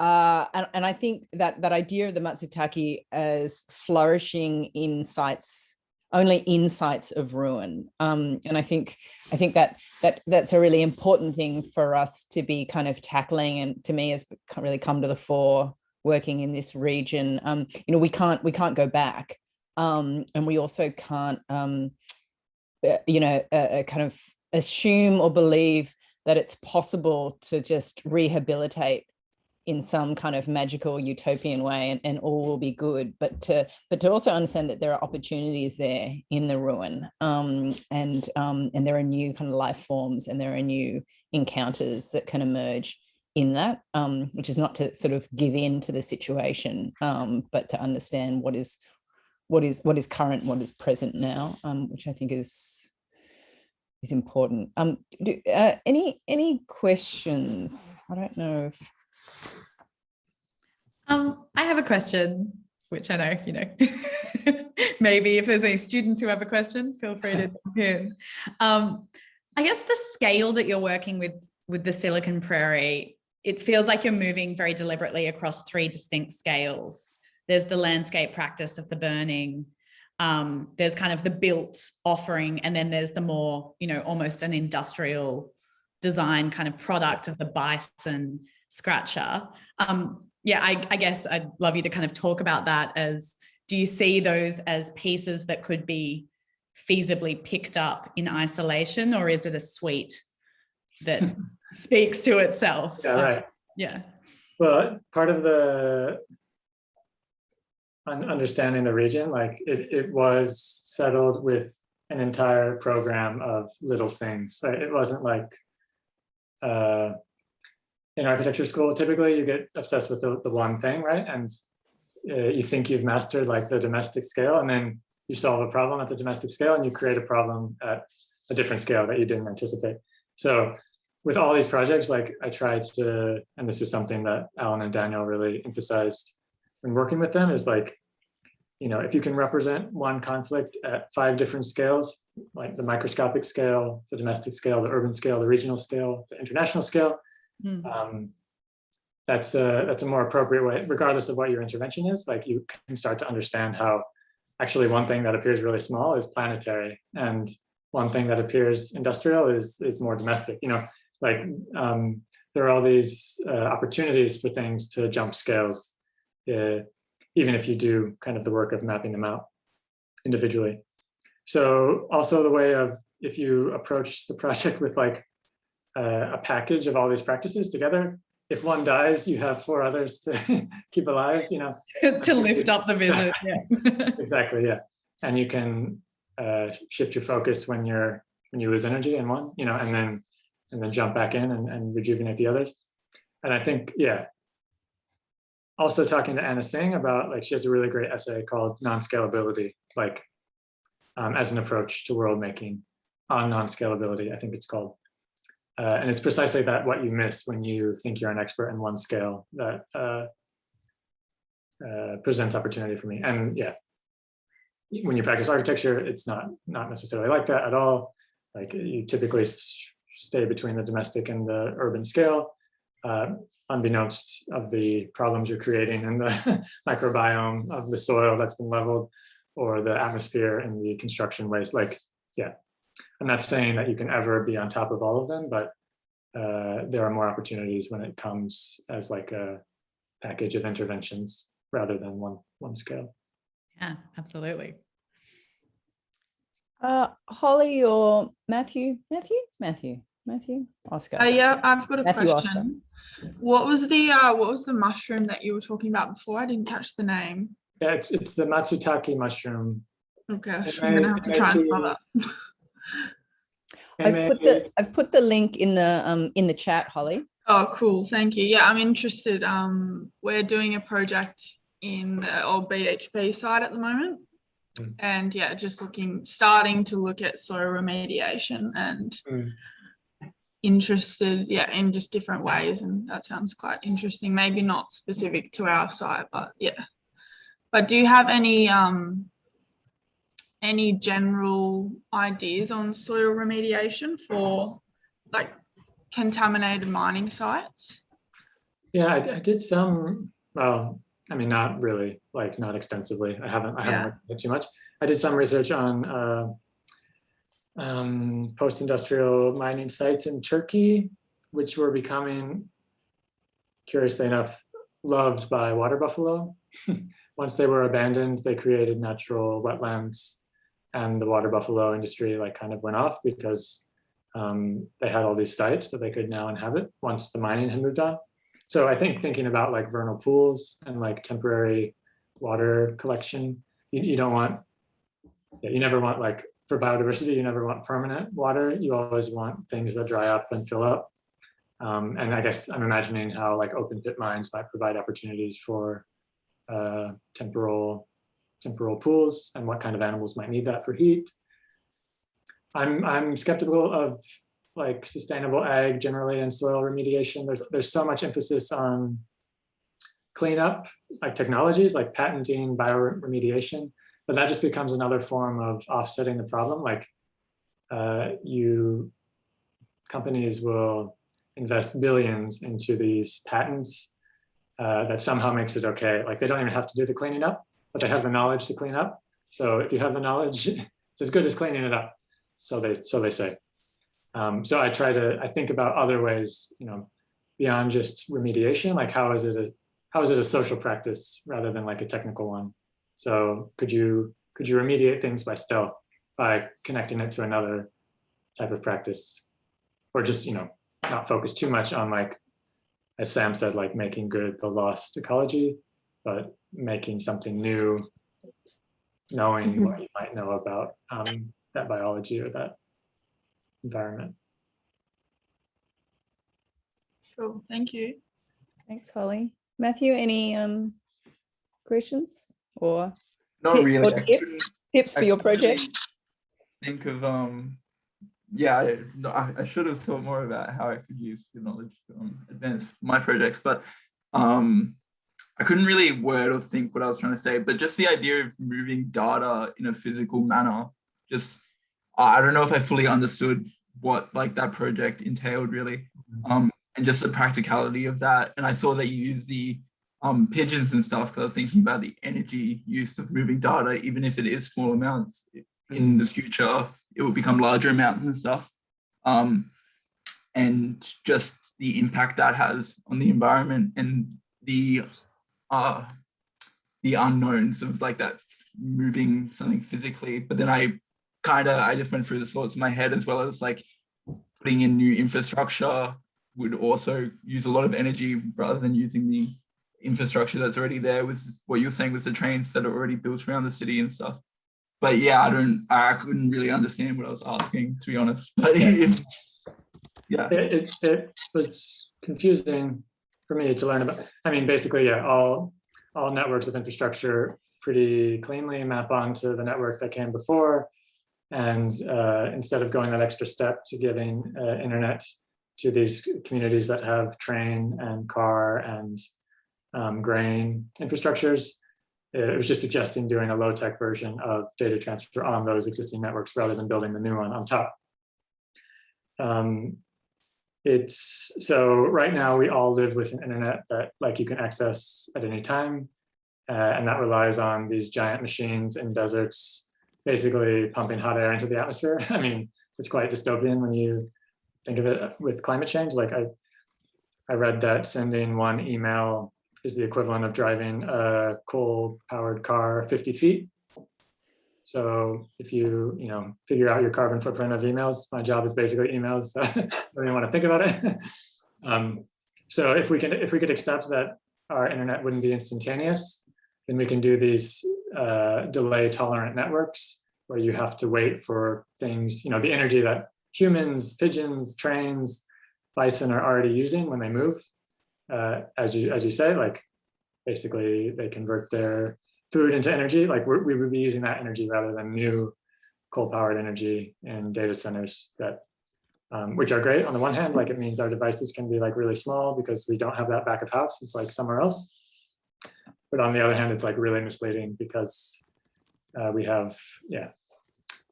S1: I think that idea of the Matsutake as flourishing in sites, only in sites of ruin. And I think that's a really important thing for us to be kind of tackling, and to me has really come to the fore working in this region. You know, we can't go back, and we also can't you know, kind of assume or believe that it's possible to just rehabilitate in some kind of magical utopian way and all will be good, but to also understand that there are opportunities there in the ruin, and there are new kind of life forms, and there are new encounters that can emerge in that, which is not to sort of give in to the situation, but to understand what is current, what is present now, which I think is important. Any questions? I don't know if
S3: I have a question, which I know, you know, maybe if there's any students who have a question, feel free to jump in. I guess the scale that you're working with the Silicon Prairie, it feels like you're moving very deliberately across three distinct scales. There's the landscape practice of the burning, there's kind of the built offering, and then there's the more, you know, almost an industrial design kind of product of the bison scratcher. Yeah, I guess I'd love you to kind of talk about that. As do you see those as pieces that could be feasibly picked up in isolation, or is it a suite that speaks to itself?
S2: Yeah, right.
S3: Yeah.
S2: Well, part of the understanding the region, like it was settled with an entire program of little things. Right? It wasn't like in architecture school, typically you get obsessed with the one thing, right? And you think you've mastered like the domestic scale, and then you solve a problem at the domestic scale and you create a problem at a different scale that you didn't anticipate. So with all these projects, like I tried to, and this is something that Alan and Daniel really emphasized when working with them, is like, you know, if you can represent one conflict at 5 different scales, like the microscopic scale, the domestic scale, the urban scale, the regional scale, the international scale, that's a more appropriate way, regardless of what your intervention is. Like you can start to understand how actually one thing that appears really small is planetary, and one thing that appears industrial is more domestic. You know, like there are all these opportunities for things to jump scales, even if you do kind of the work of mapping them out individually. So also the way of, if you approach the project with like a package of all these practices together, if one dies, you have 4 others to keep alive, you know.
S3: To lift up the visit, yeah.
S2: Exactly, yeah. And you can shift your focus when you lose energy in one, you know, and then jump back in and rejuvenate the others. And I think, yeah, also talking to Anna Singh about, like, she has a really great essay called Non-Scalability, like as an approach to world making, on non-scalability, I think it's called. And it's precisely that, what you miss when you think you're an expert in one scale, that presents opportunity for me. And yeah, when you practice architecture, it's not necessarily like that at all. Like you typically stay between the domestic and the urban scale, unbeknownst of the problems you're creating in the microbiome of the soil that's been leveled, or the atmosphere and the construction waste. Like, yeah, I'm not saying that you can ever be on top of all of them, but there are more opportunities when it comes as like a package of interventions rather than one scale.
S3: Yeah, absolutely.
S1: Holly or Matthew, Oscar.
S4: Yeah, I've got a
S1: Matthew,
S4: question.
S1: Oscar.
S4: What was the mushroom that you were talking about before? I didn't catch the name.
S2: Yeah, it's the Matsutake mushroom.
S4: Okay, I'm gonna have to try and spell that.
S1: I've put the link in the chat, Holly.
S4: Oh, cool, thank you. Yeah, I'm interested. We're doing a project in the old BHP site at the moment. And yeah, just starting to look at soil remediation and interested, yeah, in just different ways. And that sounds quite interesting. Maybe not specific to our site, but yeah. But do you have any general ideas on soil remediation for like contaminated mining sites?
S2: Yeah, I did some, well, I mean, not really, like not extensively. I haven't looked at it too much. I did some research on post-industrial mining sites in Turkey, which were becoming, curiously enough, loved by water buffalo. Once they were abandoned, they created natural wetlands, and the water buffalo industry like kind of went off because they had all these sites that they could now inhabit once the mining had moved on. So I think thinking about like vernal pools and like temporary water collection, you don't want, you never want, like for biodiversity, you never want permanent water. You always want things that dry up and fill up. And I guess I'm imagining how like open pit mines might provide opportunities for temporal pools, and what kind of animals might need that for heat. I'm skeptical of like sustainable ag generally and soil remediation. There's so much emphasis on cleanup, like technologies like patenting bioremediation, but that just becomes another form of offsetting the problem. Like companies will invest billions into these patents that somehow makes it okay. Like they don't even have to do the cleaning up, but they have the knowledge to clean up. So if you have the knowledge, it's as good as cleaning it up. So they say. So I think about other ways, beyond just remediation, like how is it a social practice rather than like a technical one? So could you remediate things by stealth, by connecting it to another type of practice, or just, not focus too much on, like, as Sam said, like making good the lost ecology, but making something new, knowing what you might know about that biology or that environment.
S4: Cool, thank you.
S1: Thanks, Holly. Matthew, any questions or
S5: Not really.
S1: tips for your project?
S5: Really think of yeah, I should have thought more about how I could use the knowledge to advance my projects, but I couldn't really word or think what I was trying to say. But just the idea of moving data in a physical manner, just I don't know if I fully understood what like that project entailed really, and just the practicality of that. And I saw that you use the pigeons and stuff, because I was thinking about the energy use of moving data, even if it is small amounts. In the future, it will become larger amounts and stuff. And just the impact that has on the environment and the unknowns of like that moving something physically. But then I just went through the thoughts in my head, as well as like putting in new infrastructure would also use a lot of energy rather than using the infrastructure that's already there, with what you're saying with the trains that are already built around the city and stuff. But yeah, I couldn't really understand what I was asking, to be honest. But yeah.
S2: It was confusing for me to learn about. I mean, basically, yeah, all networks of infrastructure pretty cleanly map onto the network that came before. And instead of going that extra step to giving internet to these communities that have train and car and grain infrastructures, it was just suggesting doing a low-tech version of data transfer on those existing networks rather than building the new one on top. So right now we all live with an internet that like you can access at any time, and that relies on these giant machines in deserts, basically pumping hot air into the atmosphere. I mean, it's quite dystopian when you think of it with climate change. Like I read that sending one email is the equivalent of driving a coal-powered car 50 feet. So if you figure out your carbon footprint of emails, my job is basically emails. So I don't even want to think about it. So if we could accept that our internet wouldn't be instantaneous, then we can do these delay-tolerant networks where you have to wait for things, the energy that humans, pigeons, trains, bison are already using when they move. As you say, like basically they convert their food into energy. Like we would be using that energy rather than new coal-powered energy in data centers that, which are great on the one hand. Like it means our devices can be like really small because we don't have that back of house. It's like somewhere else. But on the other hand, it's like really misleading because we have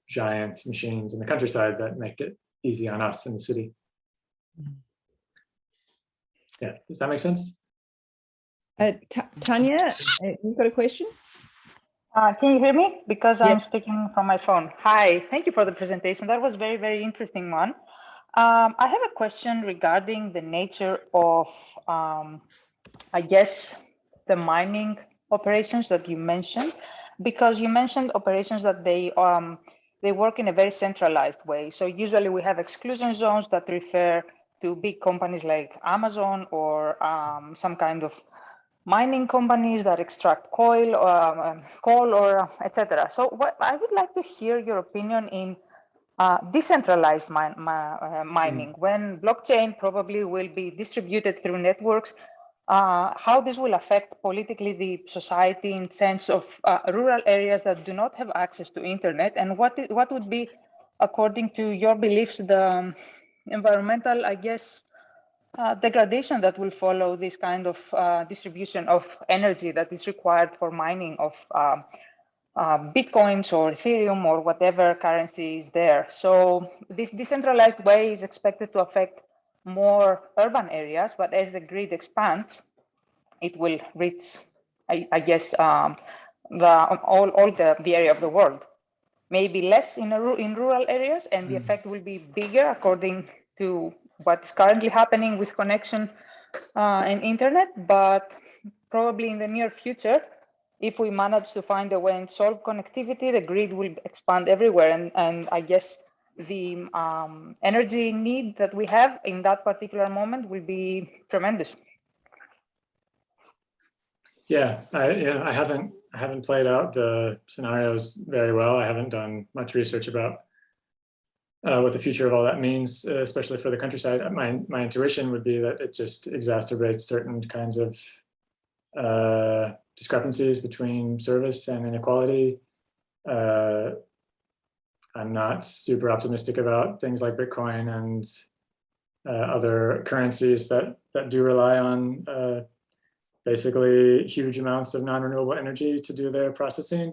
S2: giant machines in the countryside that make it easy on us in the city. Yeah, does that make sense?
S1: Tanya, you've got a question?
S6: Can you hear me? Because
S1: Yeah.
S6: I'm speaking from my phone. Hi, thank you for the presentation. That was very, very interesting one. I have a question regarding the nature of, I guess, the mining operations that you mentioned, because you mentioned operations that they work in a very centralized way. So usually we have exclusion zones that refer to big companies like Amazon or some kind of mining companies that extract coal or etc. So what I would like to hear your opinion in decentralized mining, when blockchain probably will be distributed through networks, how this will affect politically the society in sense of rural areas that do not have access to internet, and what would be, according to your beliefs, the environmental, I guess, degradation that will follow this kind of distribution of energy that is required for mining of Bitcoins or Ethereum or whatever currency is there. So this decentralized way is expected to affect more urban areas, but as the grid expands, it will reach, I guess, all the area of the world. maybe less in rural areas, and the effect will be bigger according to what's currently happening with connection and internet. But probably in the near future, if we manage to find a way and solve connectivity, the grid will expand everywhere. And I guess the energy need that we have in that particular moment will be tremendous.
S2: Yeah, I haven't played out the scenarios very well. I haven't done much research about what the future of all that means, especially for the countryside. My intuition would be that it just exacerbates certain kinds of discrepancies between service and inequality. I'm not super optimistic about things like Bitcoin and other currencies that do rely on basically huge amounts of non-renewable energy to do their processing.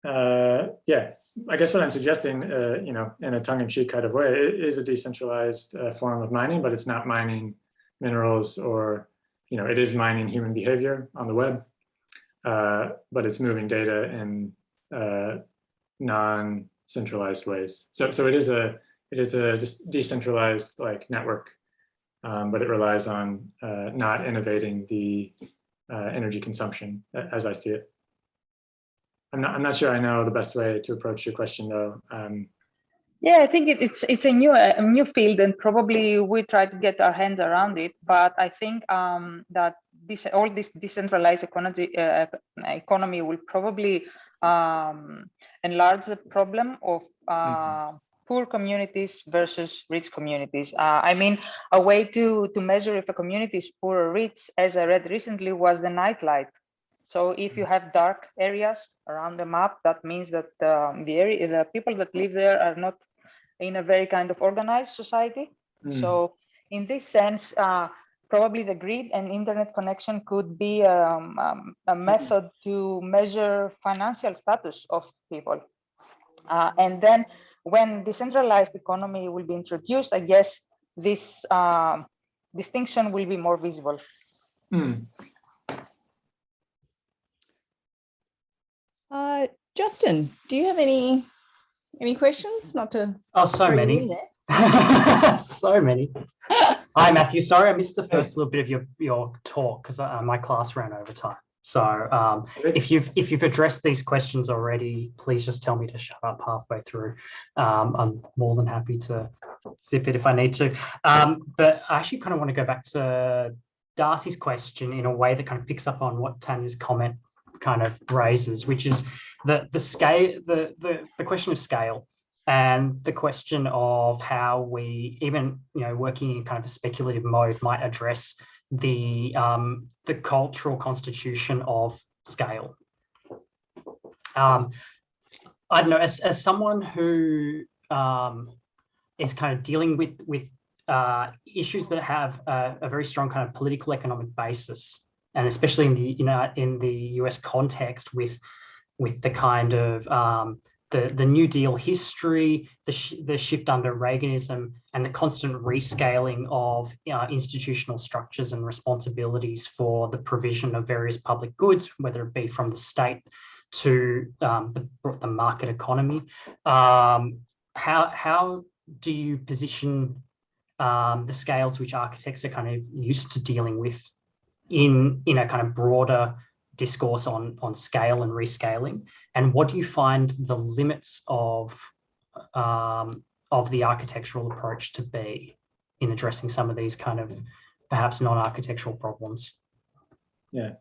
S2: Yeah, I guess what I'm suggesting, in a tongue-in-cheek kind of way, it is a decentralized form of mining, but it's not mining minerals or, it is mining human behavior on the web, but it's moving data in non-centralized ways. So it is a just decentralized network. But it relies on not innovating the energy consumption, as I see it. I'm not sure I know the best way to approach your question, though.
S6: Yeah, I think it's a new field, and probably we try to get our hands around it. But I think that all this decentralized economy will probably enlarge the problem of poor communities versus rich communities. I mean, a way to measure if a community is poor or rich, as I read recently, was the nightlight. So if you have dark areas around the map, that means that the people that live there are not in a very kind of organized society. So in this sense, probably the grid and internet connection could be a method to measure financial status of people. And then when decentralized economy will be introduced, I guess this distinction will be more visible.
S1: Justin, do you have any questions? Not to
S7: so many. So many. Hi, Matthew. Sorry, I missed the first little bit of your talk because my class ran over time. So if you've addressed these questions already, please just tell me to shut up halfway through. I'm more than happy to zip it if I need to. But I actually kind of want to go back to Darcy's question in a way that kind of picks up on what Tanya's comment kind of raises, which is the scale, the question of scale, and the question of how we, even working in kind of a speculative mode, might address the cultural constitution of scale. I don't know, as someone who is kind of dealing with issues that have a very strong kind of political economic basis, and especially in the US context with the kind of the New Deal history, the shift under Reaganism, and the constant rescaling of institutional structures and responsibilities for the provision of various public goods, whether it be from the state to the market economy. How do you position the scales which architects are kind of used to dealing with in a kind of broader discourse on scale and rescaling, and what do you find the limits of the architectural approach to be in addressing some of these kind of perhaps non-architectural problems?
S2: Yeah,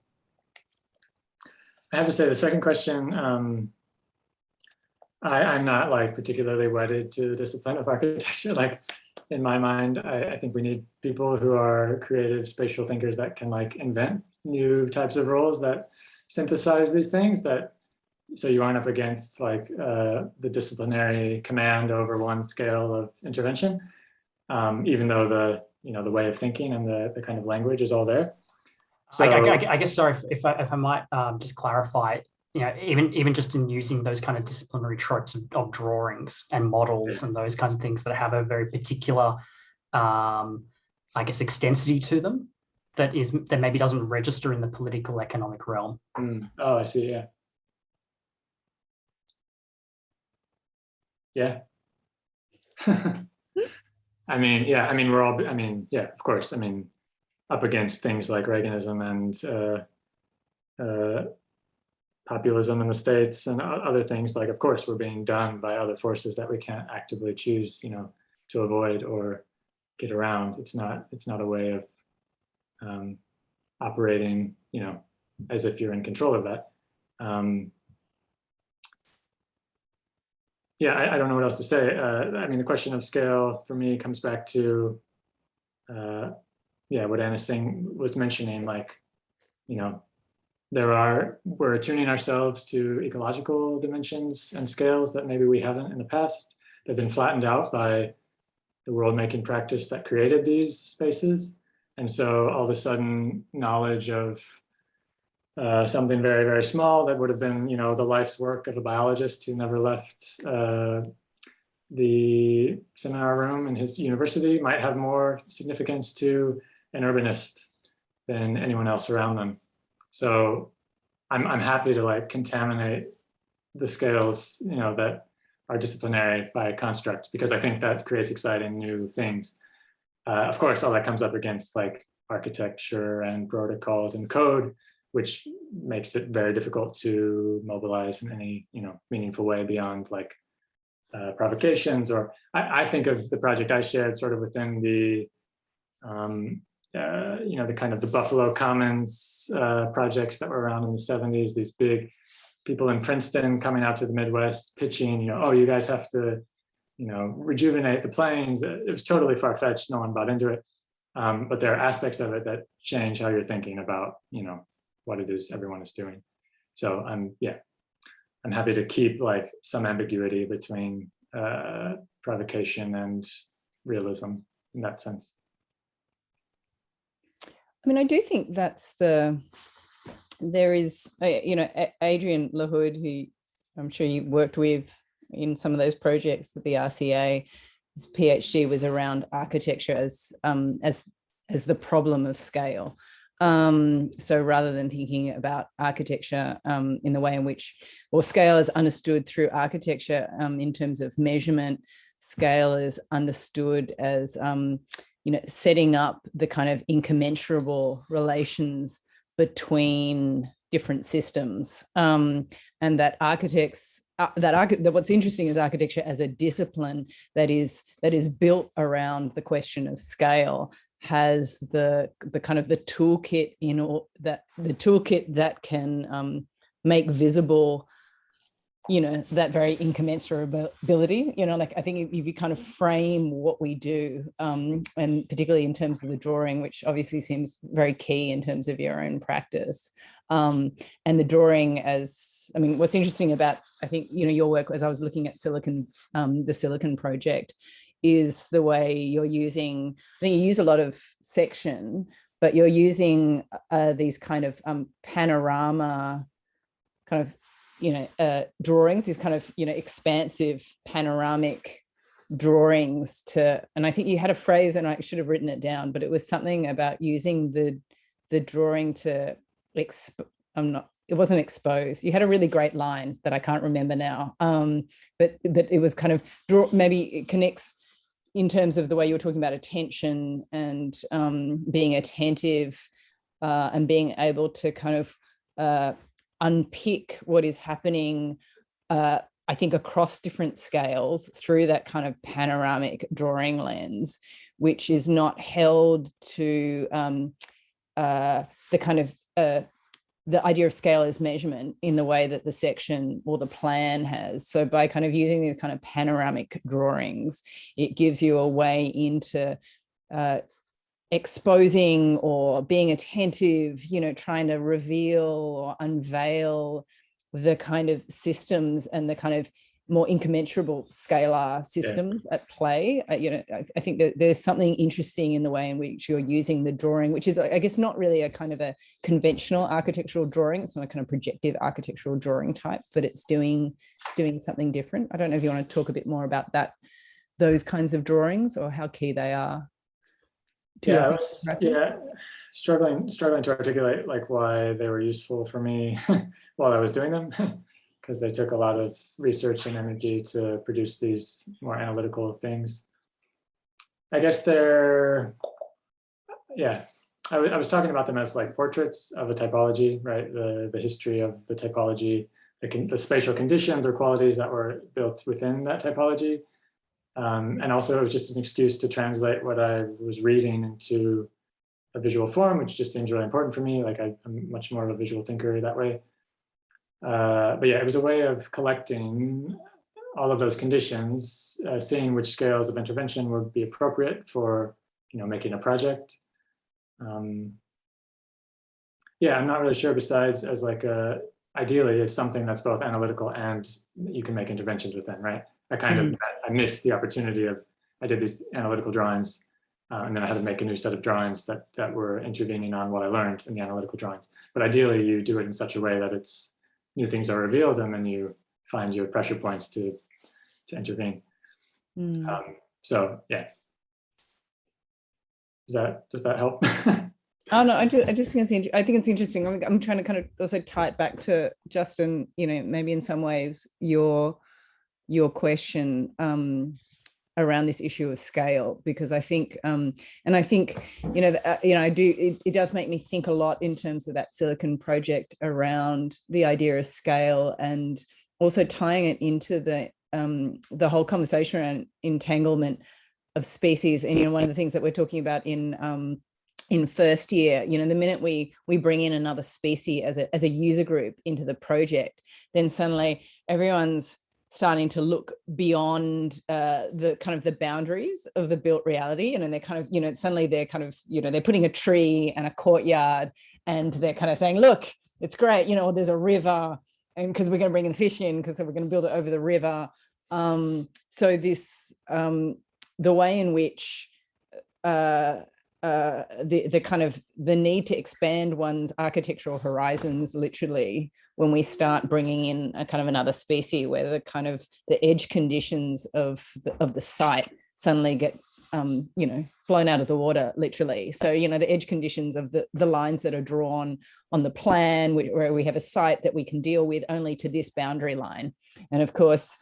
S2: I have to say the second question, I'm not particularly wedded to the discipline of architecture. In my mind, I think we need people who are creative spatial thinkers that can invent new types of roles that synthesize these things, so you aren't up against the disciplinary command over one scale of intervention, even though the way of thinking and the kind of language is all there. So
S7: I guess, sorry, if I might just clarify, even just in using those kind of disciplinary tropes of drawings and models and those kinds of things that have a very particular, I guess, extensity to them that maybe doesn't register in the political economic realm.
S2: Oh, I see. Yeah. Yeah. I mean, yeah, I mean, we're all, I mean, yeah, of course, I mean, up against things like Reaganism and populism in the States and other things, like, of course, we're being done by other forces that we can't actively choose, you know, to avoid or get around. It's not a way of operating, you know, as if you're in control of that. Yeah, I don't know what else to say. I mean, the question of scale for me comes back to, yeah, what Anna Singh was mentioning, like, you know, we're attuning ourselves to ecological dimensions and scales that maybe we haven't in the past. They've been flattened out by the world-making practice that created these spaces. And so all of a sudden, knowledge of something very, very small that would have been, you know, the life's work of a biologist who never left the seminar room in his university might have more significance to an urbanist than anyone else around them. So I'm happy to like contaminate the scales, you know, that are disciplinary by construct, because I think that creates exciting new things. Of course, all that comes up against like architecture and protocols and code, which makes it very difficult to mobilize in any, you know, meaningful way beyond like provocations. Or I think of the project I shared sort of within the, you know, the kind of the Buffalo Commons projects that were around in the 70s, these big people in Princeton coming out to the Midwest pitching, you know, oh, you guys have to, you know, rejuvenate the plains. It was totally far-fetched, no one bought into it. But there are aspects of it that change how you're thinking about, you know, what it is everyone is doing. So I'm happy to keep like some ambiguity between provocation and realism in that sense.
S1: I mean, I do think that's there is, you know, Adrian LaHood, who I'm sure you worked with in some of those projects at the RCA, his PhD was around architecture as the problem of scale. So rather than thinking about architecture in the way in which, or scale is understood through architecture in terms of measurement, scale is understood as, you know, setting up the kind of incommensurable relations between different systems, and that architects, that what's interesting is architecture as a discipline that is built around the question of scale has the kind of the toolkit that can make visible, you know, that very incommensurability, you know, like I think if you kind of frame what we do, and particularly in terms of the drawing, which obviously seems very key in terms of your own practice, and the drawing as, I mean, what's interesting about, I think, you know, your work as I was looking at Silicon, the Silicon project, is the way you're using, I think you use a lot of section, but you're using these kind of panorama kind of, you know, drawings, these kind of, you know, expansive panoramic drawings to, and I think you had a phrase and I should have written it down, but it was something about using the drawing to, it wasn't expose. You had a really great line that I can't remember now, but it was kind of maybe it connects in terms of the way you were talking about attention and being attentive and being able to kind of unpick what is happening, I think, across different scales through that kind of panoramic drawing lens, which is not held to the kind of the idea of scale as measurement in the way that the section or the plan has. So by kind of using these kind of panoramic drawings, it gives you a way into exposing or being attentive, you know, trying to reveal or unveil the kind of systems and the kind of more incommensurable scalar systems at play. You know, I think that there's something interesting in the way in which you're using the drawing, which is, I guess, not really a kind of a conventional architectural drawing. It's not a kind of projective architectural drawing type, but it's doing something different. I don't know if you want to talk a bit more about that, those kinds of drawings, or how key they are.
S2: Yeah, struggling to articulate like why they were useful for me while I was doing them. because they took a lot of research and energy to produce these more analytical things. I guess they're, yeah, I was talking about them as like portraits of a typology, right? The history of the typology, the spatial conditions or qualities that were built within that typology. And also it was just an excuse to translate what I was reading into a visual form, which just seems really important for me. Like I'm much more of a visual thinker that way. But yeah, it was a way of collecting all of those conditions, seeing which scales of intervention would be appropriate for, making a project. Yeah, I'm not really sure, besides as like ideally it's something that's both analytical and you can make interventions within, right? I missed the opportunity of, I did these analytical drawings and then I had to make a new set of drawings that were intervening on what I learned in the analytical drawings. But ideally you do it in such a way that it's new things are revealed and then you find your pressure points to intervene. So yeah. Does that help?
S1: Oh no, I just think I think it's interesting. I'm trying to kind of also tie it back to Justin, maybe in some ways your question around this issue of scale, because I think and I think it does make me think a lot in terms of that Silicon project around the idea of scale, and also tying it into the whole conversation around entanglement of species. And one of the things that we're talking about in first year, the minute we bring in another species as a user group into the project, then suddenly everyone's starting to look beyond the kind of the boundaries of the built reality, and then they're kind of suddenly they're kind of they're putting a tree and a courtyard, and they're kind of saying, look, it's great, there's a river, and because we're going to bring the fish in, because we're going to build it over the river. So this the way in which the kind of the need to expand one's architectural horizons, literally, when we start bringing in a kind of another species, where the kind of the edge conditions of the site suddenly get blown out of the water, literally. So the edge conditions of the lines that are drawn on the plan, where we have a site that we can deal with only to this boundary line. And of course,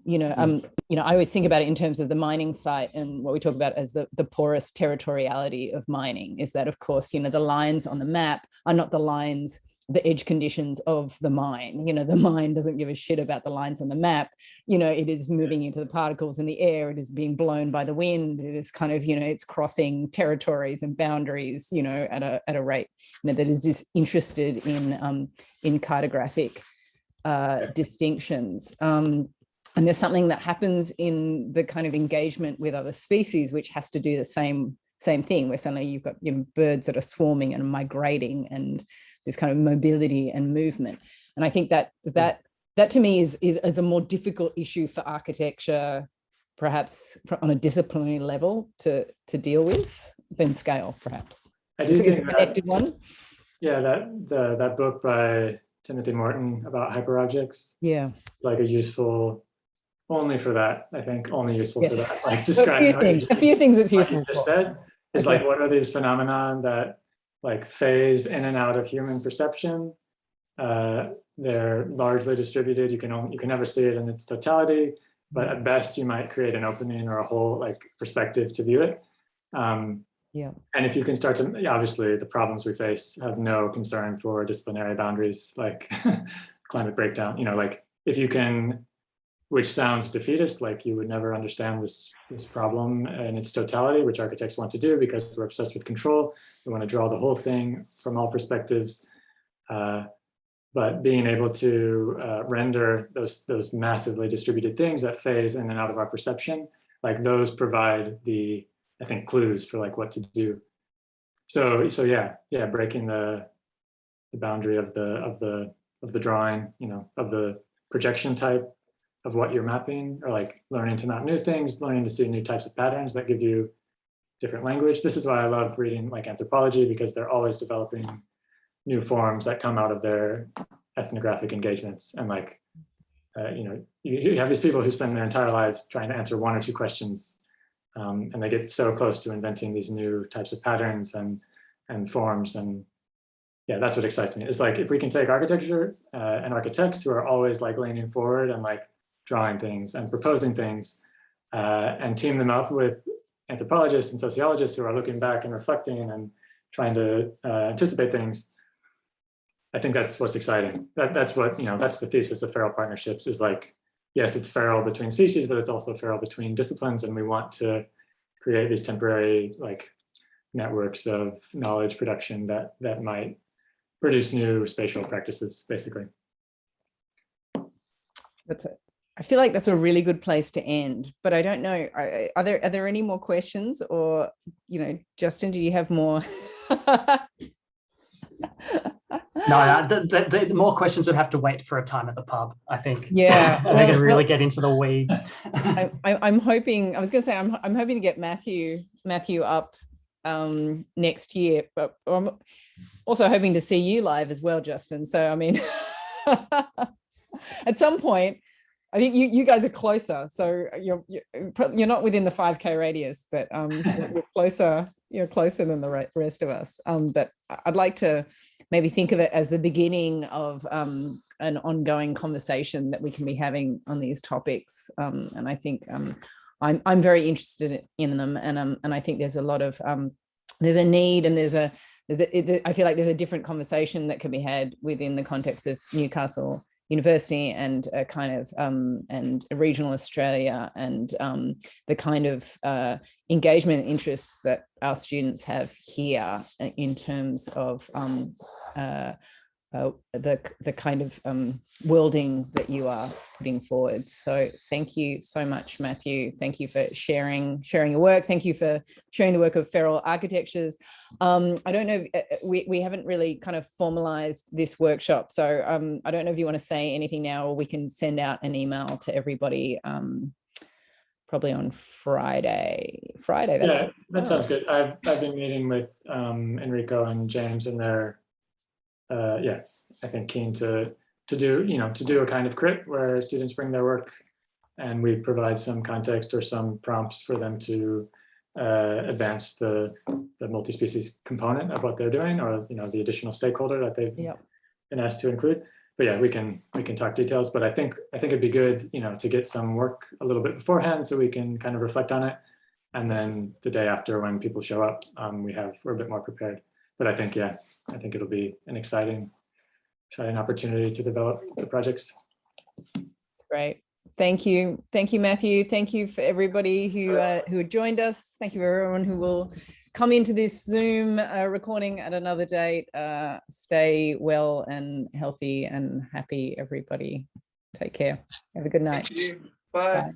S1: I always think about it in terms of the mining site, and what we talk about as the porous territoriality of mining is that, of course, the lines on the map are not the edge conditions of the mine. The mine doesn't give a shit about the lines on the map. It is moving into the particles in the air. It is being blown by the wind. It is kind of, it's crossing territories and boundaries, at a rate that is just interested in cartographic distinctions. And there's something that happens in the kind of engagement with other species, which has to do the same thing, where suddenly you've got birds that are swarming and migrating, and this kind of mobility and movement. And I think that to me is a more difficult issue for architecture, perhaps on a disciplinary level to deal with than scale, perhaps.
S2: I do think
S1: it's a connected one.
S2: Yeah, that book by Timothy Morton about hyperobjects. Yeah, like a useful. Only for that, I think, only useful for that. Like describing
S1: a few things it's useful
S2: you just said is like, what are these phenomena that like phase in and out of human perception? They're largely distributed. You can never see it in its totality, but at best you might create an opening or a whole like perspective to view it. And if you can start to, obviously the problems we face have no concern for disciplinary boundaries, like climate breakdown. Like if you can. Which sounds defeatist, like you would never understand this problem in its totality, which architects want to do because we're obsessed with control. We want to draw the whole thing from all perspectives. But being able to render those massively distributed things that phase in and out of our perception, like those provide I think, clues for like what to do. So yeah, breaking the boundary of the drawing, of the projection type of what you're mapping, or like learning to map new things, learning to see new types of patterns that give you different language. This is why I love reading like anthropology, because they're always developing new forms that come out of their ethnographic engagements. And like, you have these people who spend their entire lives trying to answer one or two questions, and they get so close to inventing these new types of patterns and forms. And yeah, that's what excites me. It's like, if we can take architecture and architects who are always like leaning forward and like drawing things and proposing things, and team them up with anthropologists and sociologists who are looking back and reflecting and trying to anticipate things. I think that's what's exciting. That's what, that's the thesis of feral partnerships, is like, yes, it's feral between species, but it's also feral between disciplines. And we want to create these temporary like networks of knowledge production that might produce new spatial practices, basically.
S1: That's it. I feel like that's a really good place to end, but I don't know. Are there any more questions, or, Justin, do you have more?
S7: No, the more questions would have to wait for a time at the pub, I think.
S1: Yeah,
S7: they're going to really get into the weeds.
S1: I'm hoping. I was going to say I'm hoping to get Matthew up next year, but I'm also hoping to see you live as well, Justin. So I mean, at some point, I think you guys are closer. So you're not within the 5K radius, but you're closer. You're closer than the rest of us. But I'd like to maybe think of it as the beginning of an ongoing conversation that we can be having on these topics. And I think I'm very interested in them, and I think there's a lot of there's a need, and I feel like there's a different conversation that can be had within the context of Newcastle University and a kind of and regional Australia, and the kind of engagement and interests that our students have here in terms of the kind of worlding that you are putting forward. So thank you so much, Matthew. Thank you for sharing your work. Thank you for sharing the work of Feral Architectures. I don't know, we haven't really kind of formalized this workshop. So I don't know if you want to say anything now, or we can send out an email to everybody probably on Friday.
S2: Yeah, that sounds good. I've been meeting with Enrico and James, and they're I think keen to do a kind of crit where students bring their work and we provide some context or some prompts for them to advance the multi-species component of what they're doing, or the additional stakeholder that they've been asked to include. But yeah, we can talk details. But I think it'd be good to get some work a little bit beforehand so we can kind of reflect on it, and then the day after, when people show up, we're a bit more prepared. But I think it'll be an exciting opportunity to develop the projects.
S1: Great. Thank you, Matthew. Thank you for everybody who joined us. Thank you for everyone who will come into this Zoom recording at another date. Stay well and healthy and happy, everybody. Take care. Have a good night.
S5: Thank you. Bye.
S1: Bye.